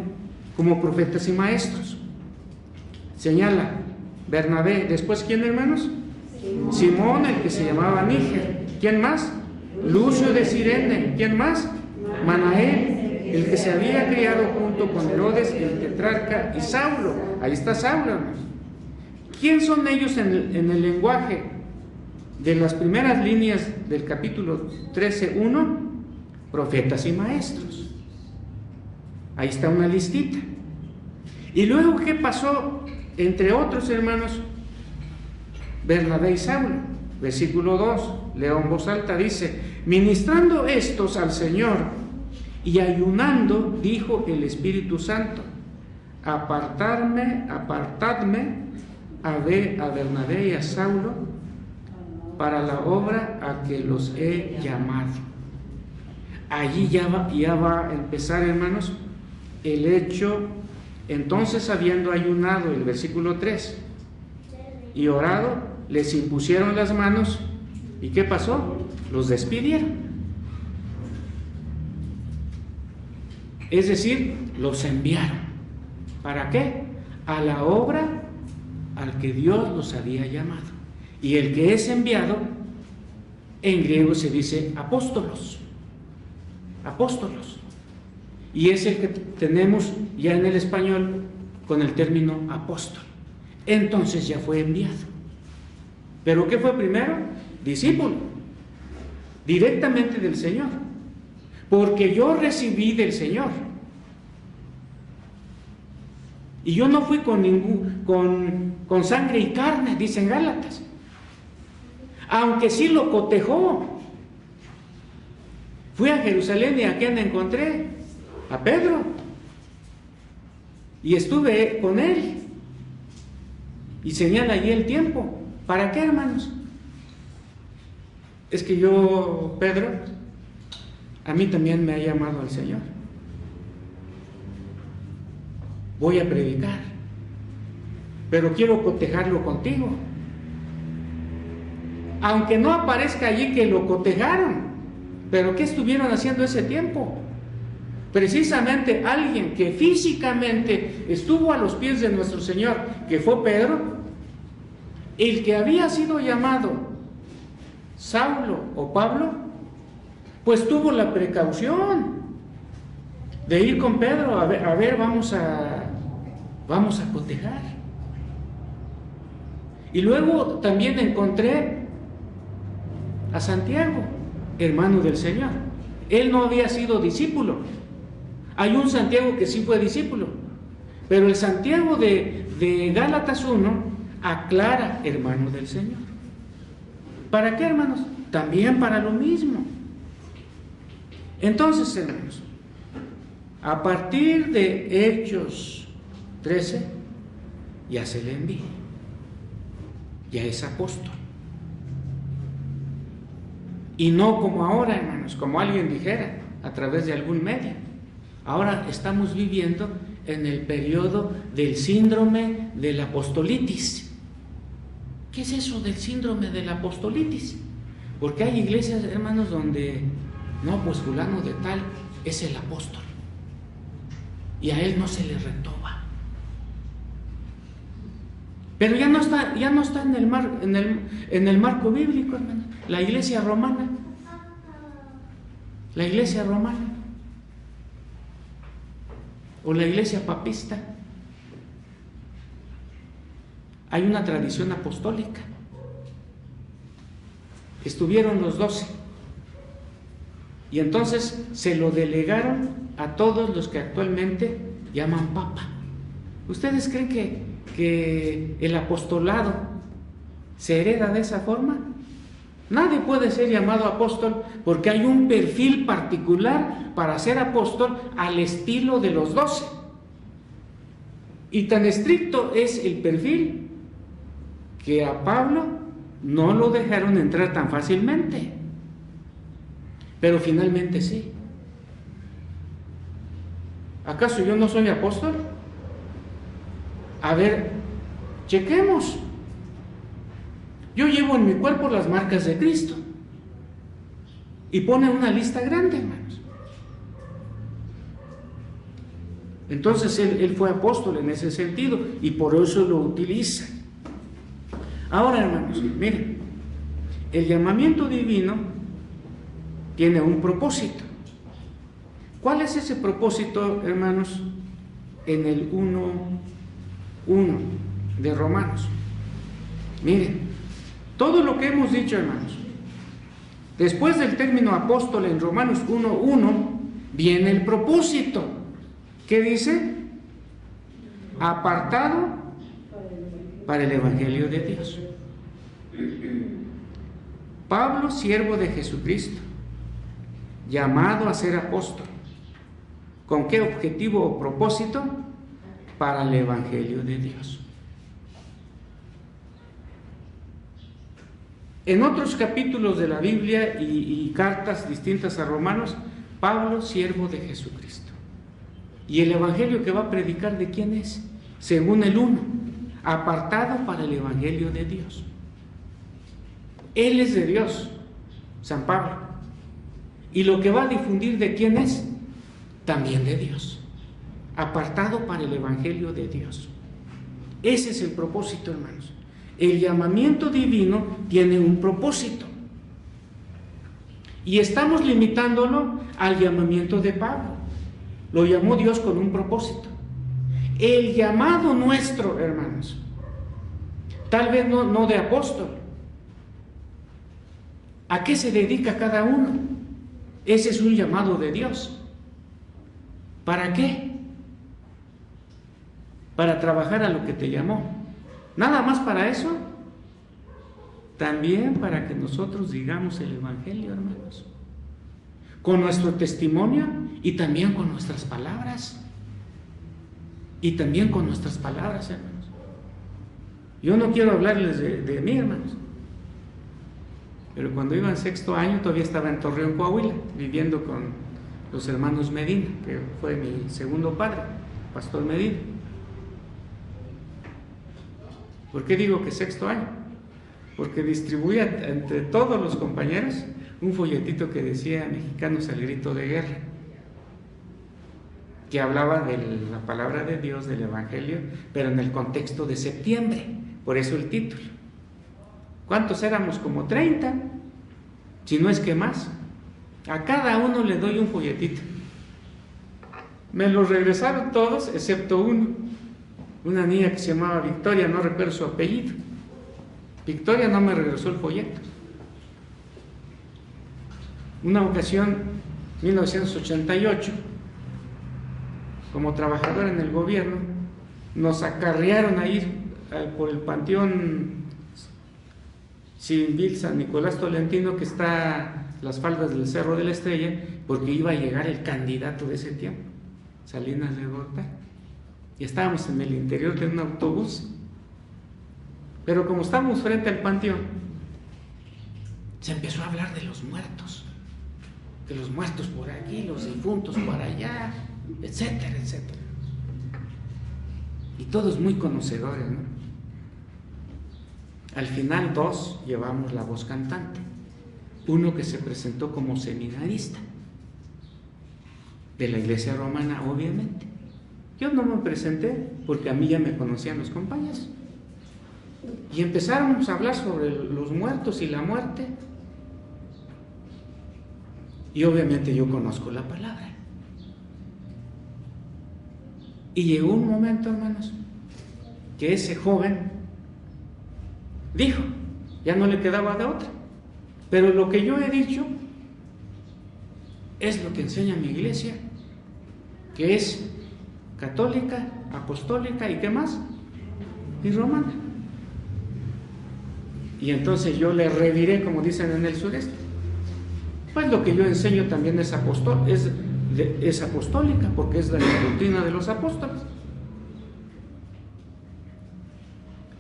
como profetas y maestros. Señala Bernabé, después ¿quién, hermanos? Simón, el que se llamaba Níger. ¿Quién más? Lucio de Cirene. ¿Quién más? Manaén, el que se había criado junto con Herodes, el tetrarca, y Saulo. Ahí está Saulo, hermanos. ¿Quién son ellos en el lenguaje de las primeras líneas del capítulo 13:1? Profetas y maestros. Ahí está una listita. Y luego, ¿qué pasó? Entre otros, hermanos, Bernabé y Saulo. Versículo 2, leo en voz alta, dice: ministrando estos al Señor y ayunando, dijo el Espíritu Santo: apartadme a Bernabé y a Saulo para la obra a que los he llamado. Allí ya va a empezar, hermanos, el hecho. Entonces, habiendo ayunado, el versículo 3, y orado, les impusieron las manos. ¿Y qué pasó? Los despidieron. Es decir, los enviaron. ¿Para qué? A la obra al que Dios los había llamado. Y el que es enviado, en griego se dice apóstolos. Apóstolos. Y es el que tenemos ya en el español con el término apóstol. Entonces ya fue enviado. ¿Pero qué fue primero? Discípulo. Directamente del Señor. Porque yo recibí del Señor. Y yo no fui con sangre y carne, dicen Gálatas. Aunque sí lo cotejó. Fui a Jerusalén y ¿a quién encontré? A Pedro. Y estuve con él. Y señala allí el tiempo. ¿Para qué, hermanos? Es que yo, Pedro, a mí también me ha llamado el Señor. Voy a predicar, pero quiero cotejarlo contigo. Aunque no aparezca allí que lo cotejaron, pero ¿qué estuvieron haciendo ese tiempo? Precisamente alguien que físicamente estuvo a los pies de nuestro Señor, que fue Pedro, el que había sido llamado Saulo o Pablo, pues tuvo la precaución de ir con Pedro, a ver, vamos a cotejar. Y luego también encontré a Santiago, hermano del Señor. Él no había sido discípulo. Hay un Santiago que sí fue discípulo, pero el Santiago de Gálatas 1 aclara hermano del Señor. ¿Para qué, hermanos? También para lo mismo. Entonces, hermanos, a partir de Hechos 13, ya se le envía, ya es apóstol. Y no como ahora, hermanos, como alguien dijera, a través de algún medio. Ahora estamos viviendo en el periodo del síndrome de la apostolitis. ¿Qué es eso del síndrome de la apostolitis? Porque hay iglesias, hermanos, donde, no, pues fulano de tal es el apóstol, y a él no se le retoba. Pero ya no está en el marco bíblico, hermano. La iglesia romana, o la iglesia papista, hay una tradición apostólica. Estuvieron los 12 y entonces se lo delegaron a todos los que actualmente llaman papa. ¿Ustedes creen que el apostolado se hereda de esa forma? Nadie puede ser llamado apóstol porque hay un perfil particular para ser apóstol al estilo de los 12. Y tan estricto es el perfil que a Pablo no lo dejaron entrar tan fácilmente. Pero finalmente sí. ¿Acaso yo no soy apóstol? A ver, chequemos. Yo llevo en mi cuerpo las marcas de Cristo. Y pone una lista grande, hermanos. Entonces él fue apóstol en ese sentido y por eso lo utiliza. Ahora, hermanos, miren, el llamamiento divino tiene un propósito. ¿Cuál es ese propósito, hermanos? En el 1:1 de Romanos. Miren, todo lo que hemos dicho, hermanos, después del término apóstol en Romanos 1:1 viene el propósito. ¿Qué dice? Apartado para el Evangelio de Dios. Pablo, siervo de Jesucristo, llamado a ser apóstol. ¿Con qué objetivo o propósito? Para el Evangelio de Dios. En otros capítulos de la Biblia y cartas distintas a Romanos, Pablo, siervo de Jesucristo. ¿Y el Evangelio que va a predicar de quién es? Según el 1, apartado para el Evangelio de Dios. Él es de Dios, San Pablo. ¿Y lo que va a difundir de quién es? También de Dios. Apartado para el Evangelio de Dios. Ese es el propósito, hermanos. El llamamiento divino tiene un propósito. Y estamos limitándolo al llamamiento de Pablo. Lo llamó Dios con un propósito. El llamado nuestro, hermanos, tal vez no de apóstol. ¿A qué se dedica cada uno? Ese es un llamado de Dios. ¿Para qué? Para trabajar a lo que te llamó. ¿Nada más para eso? También para que nosotros digamos el Evangelio, hermanos, con nuestro testimonio y también con nuestras palabras. Hermanos. Yo no quiero hablarles de mí, hermanos, pero cuando iba en 6º año todavía estaba en Torreón, Coahuila, viviendo con los hermanos Medina, que fue mi segundo padre, Pastor Medina. ¿Por qué digo que 6º año? Porque distribuía entre todos los compañeros un folletito que decía "Mexicanos al grito de guerra", que hablaba de la palabra de Dios, del Evangelio, pero en el contexto de septiembre, por eso el título. ¿Cuántos éramos? Como 30, si no es que más. A cada uno le doy un folletito. Me los regresaron todos, excepto uno. Una niña que se llamaba Victoria, no recuerdo su apellido. Victoria no me regresó el folleto. Una ocasión, 1988, como trabajador en el gobierno, nos acarrearon a ir por el Panteón sin Vil San Nicolás Tolentino, que está a las faldas del Cerro de la Estrella, porque iba a llegar el candidato de ese tiempo, Salinas de Gortari, y estábamos en el interior de un autobús, pero como estábamos frente al panteón, se empezó a hablar de los muertos, que los muertos por aquí, los difuntos por allá, etcétera, etcétera. Y todos muy conocedores, ¿no? Al final 2 llevamos la voz cantante, uno que se presentó como seminarista de la Iglesia Romana, obviamente. Yo no me presenté porque a mí ya me conocían los compañeros. Y empezamos a hablar sobre los muertos y la muerte. Y obviamente yo conozco la palabra. Y llegó un momento, hermanos, que ese joven dijo, ya no le quedaba de otra. Pero lo que yo he dicho es lo que enseña mi iglesia, que es católica, apostólica y ¿qué más? Y romana. Y entonces yo le reviré, como dicen en el sureste, pues lo que yo enseño también es apostólica, porque es la doctrina de los apóstoles.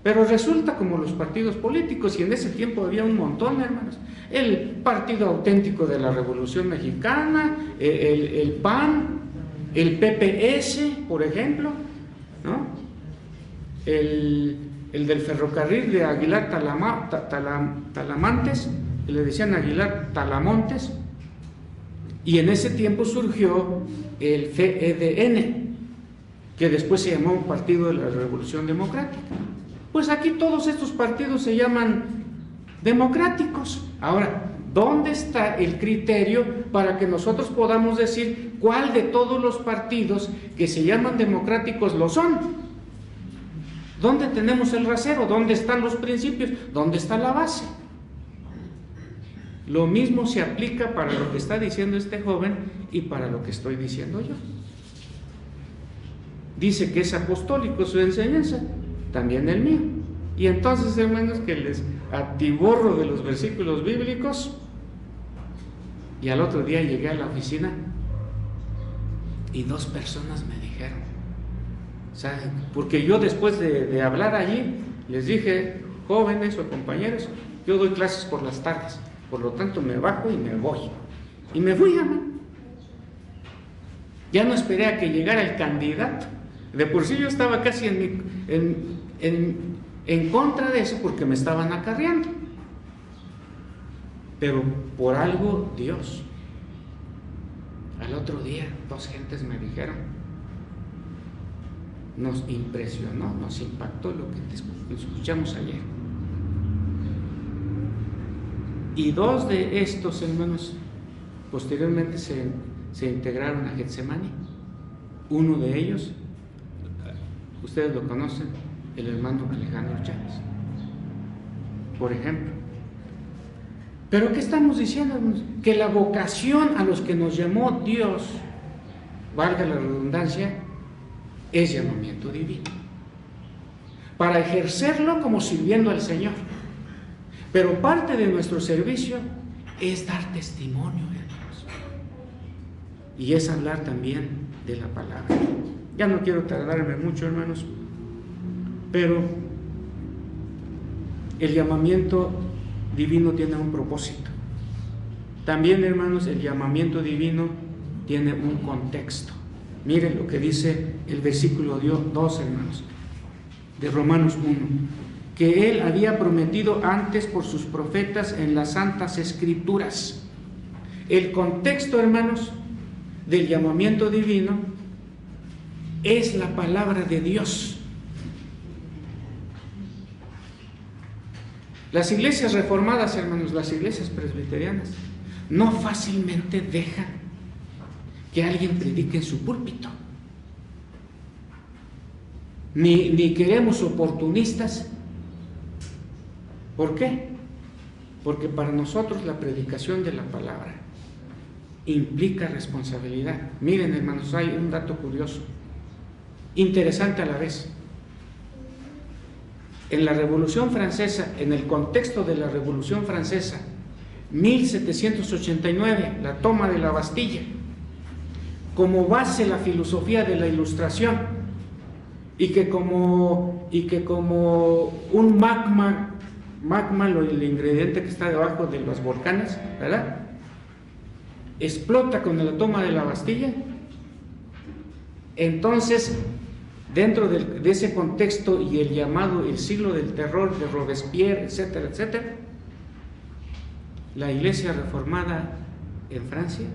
Pero resulta como los partidos políticos, y en ese tiempo había un montón, hermanos, el Partido Auténtico de la Revolución Mexicana, el PAN, el PPS, por ejemplo, ¿no? El del ferrocarril de Aguilar Talamantes, le decían Aguilar Talamontes, y en ese tiempo surgió el FEDN, que después se llamó Partido de la Revolución Democrática. Pues aquí todos estos partidos se llaman democráticos. Ahora, ¿dónde está el criterio para que nosotros podamos decir cuál de todos los partidos que se llaman democráticos lo son? ¿Dónde tenemos el rasero? ¿Dónde están los principios? ¿Dónde está la base? Lo mismo se aplica para lo que está diciendo este joven y para lo que estoy diciendo yo. Dice que es apostólico su enseñanza, también el mío. Y entonces, hermanos, que les atiborro de los versículos bíblicos, y al otro día llegué a la oficina y 2 personas me dijeron, ¿saben? Porque yo después de hablar allí, les dije, jóvenes o compañeros, yo doy clases por las tardes, por lo tanto me bajo y me voy. Y me fui, hermano. Ya no esperé a que llegara el candidato. De por sí yo estaba casi en contra de eso porque me estaban acarreando. Pero por algo Dios. Al otro día 2 gentes me dijeron, nos impresionó, nos impactó lo que escuchamos ayer. Y 2 de estos hermanos posteriormente se integraron a Getsemani. Uno de ellos, ustedes lo conocen, el hermano Alejandro Chávez, por ejemplo. Pero ¿qué estamos diciendo, hermanos? Que la vocación a los que nos llamó Dios, valga la redundancia, es llamamiento divino, para ejercerlo como sirviendo al Señor. Pero parte de nuestro servicio es dar testimonio, hermanos, y es hablar también de la palabra. Ya no quiero tardarme mucho, hermanos, pero el llamamiento divino tiene un propósito. También, hermanos, el llamamiento divino tiene un contexto. Miren lo que dice el versículo 2, hermanos, de Romanos 1, que Él había prometido antes por sus profetas en las Santas Escrituras. El contexto, hermanos, del llamamiento divino es la palabra de Dios. Las iglesias reformadas, hermanos, las iglesias presbiterianas, no fácilmente dejan que alguien predique en su púlpito. Ni queremos oportunistas. ¿Por qué? Porque para nosotros la predicación de la palabra implica responsabilidad. Miren, hermanos, hay un dato curioso, interesante a la vez. en la Revolución Francesa, en el contexto de la Revolución Francesa, 1789, la toma de la Bastilla, como base la filosofía de la Ilustración, y que como un magma, el ingrediente que está debajo de los volcanes, ¿verdad?, explota con la toma de la Bastilla. Entonces, dentro de ese contexto y el llamado el siglo del terror de Robespierre, etcétera, etcétera, la Iglesia reformada en Francia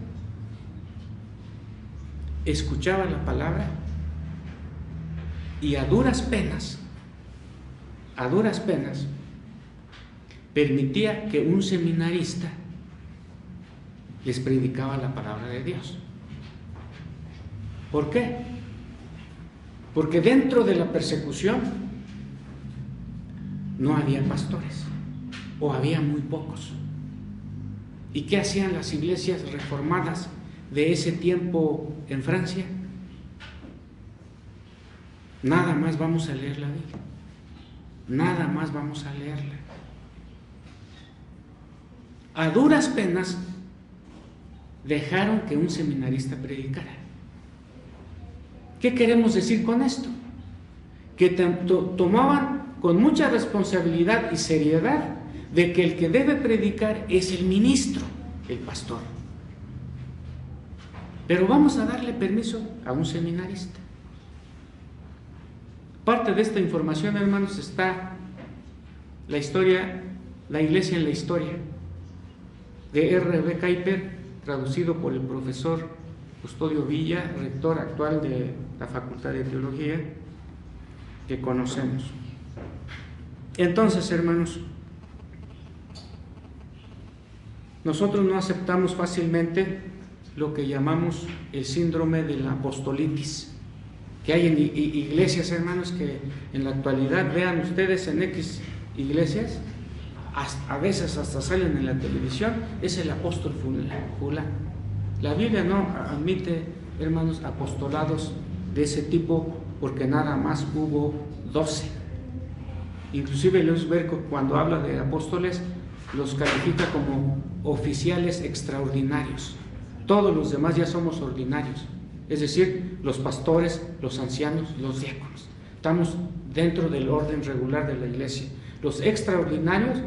escuchaba la palabra y a duras penas, permitía que un seminarista les predicaba la palabra de Dios. ¿Por qué? Porque dentro de la persecución no había pastores, o había muy pocos. ¿Y qué hacían las iglesias reformadas de ese tiempo en Francia? Nada más vamos a leer la Biblia, nada más vamos a leerla. A duras penas dejaron que un seminarista predicara. ¿Qué queremos decir con esto? Que tomaban con mucha responsabilidad y seriedad de que el que debe predicar es el ministro, el pastor. Pero vamos a darle permiso a un seminarista. Parte de esta información, hermanos, está la historia, la iglesia en la historia, de R.B. Kuyper, traducido por el profesor Custodio Villa, rector actual de la Facultad de Teología, que conocemos. Entonces, hermanos, nosotros no aceptamos fácilmente lo que llamamos el síndrome de la apostolitis, que hay en iglesias, hermanos, que en la actualidad, vean ustedes en X iglesias, a veces hasta salen en la televisión, es el apóstol fulano. La Biblia no admite, hermanos, apostolados de ese tipo, porque nada más hubo 12. Inclusive Luis Berco, cuando habla de apóstoles, los califica como oficiales extraordinarios. Todos los demás ya somos ordinarios, es decir, los pastores, los ancianos, los diáconos. Estamos dentro del orden regular de la iglesia. Los extraordinarios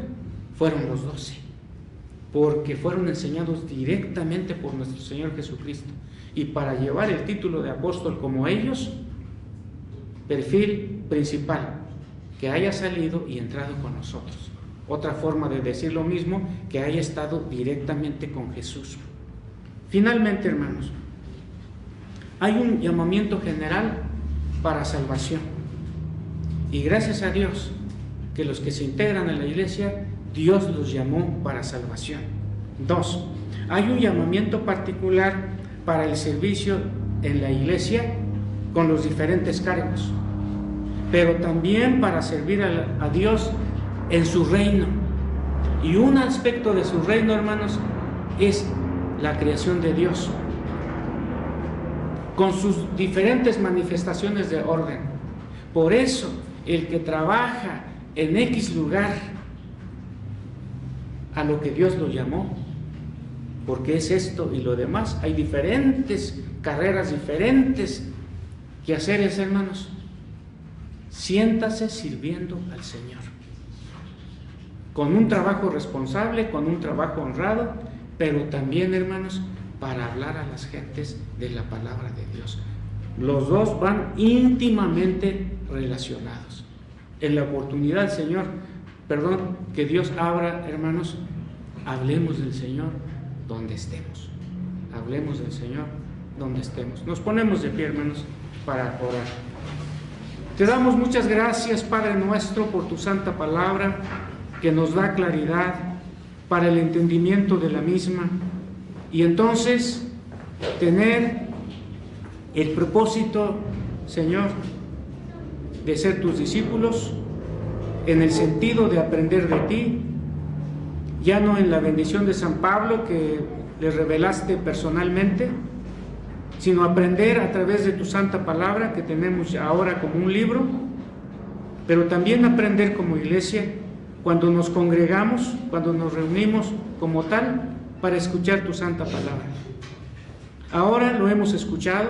fueron los 12, porque fueron enseñados directamente por nuestro Señor Jesucristo. Y para llevar el título de apóstol como ellos, perfil principal, que haya salido y entrado con nosotros. Otra forma de decir lo mismo, que haya estado directamente con Jesús. Finalmente, hermanos, hay un llamamiento general para salvación. Y gracias a Dios que los que se integran a la iglesia, Dios los llamó para salvación. 2. Hay un llamamiento particular para el servicio en la iglesia con los diferentes cargos, pero también para servir a Dios en su reino. Y un aspecto de su reino, hermanos, es la creación de Dios, con sus diferentes manifestaciones de orden. Por eso, el que trabaja en X lugar a lo que Dios lo llamó, porque es esto y lo demás, hay diferentes carreras, diferentes quehaceres, hermanos. Siéntase sirviendo al Señor, con un trabajo responsable, con un trabajo honrado, pero también, hermanos, para hablar a las gentes de la palabra de Dios. Los dos van íntimamente relacionados. En la oportunidad, Señor, que Dios abra, hermanos, hablemos del Señor donde estemos. Hablemos del Señor donde estemos. Nos ponemos de pie, hermanos, para orar. Te damos muchas gracias, Padre nuestro, por tu santa palabra, que nos da claridad para el entendimiento de la misma, y entonces tener el propósito, Señor, de ser tus discípulos, en el sentido de aprender de ti, ya no en la bendición de San Pablo que le revelaste personalmente, sino aprender a través de tu santa palabra que tenemos ahora como un libro, pero también aprender como iglesia cuando nos congregamos, cuando nos reunimos como tal para escuchar tu santa palabra. Ahora lo hemos escuchado,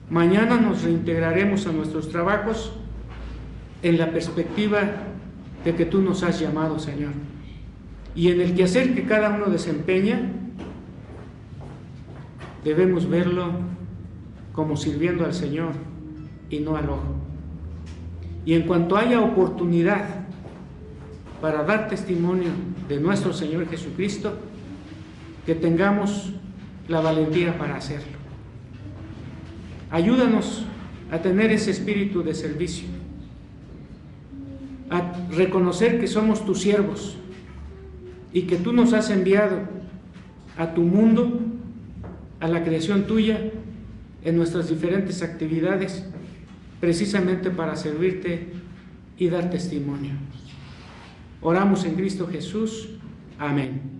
mañana nos reintegraremos a nuestros trabajos en la perspectiva de que tú nos has llamado, Señor, y en el quehacer que cada uno desempeña debemos verlo como sirviendo al Señor y no al ojo. Y en cuanto haya oportunidad para dar testimonio de nuestro Señor Jesucristo, que tengamos la valentía para hacerlo. Ayúdanos a tener ese espíritu de servicio, a reconocer que somos tus siervos y que tú nos has enviado a tu mundo, a la creación tuya, en nuestras diferentes actividades, precisamente para servirte y dar testimonio. Oramos en Cristo Jesús. Amén.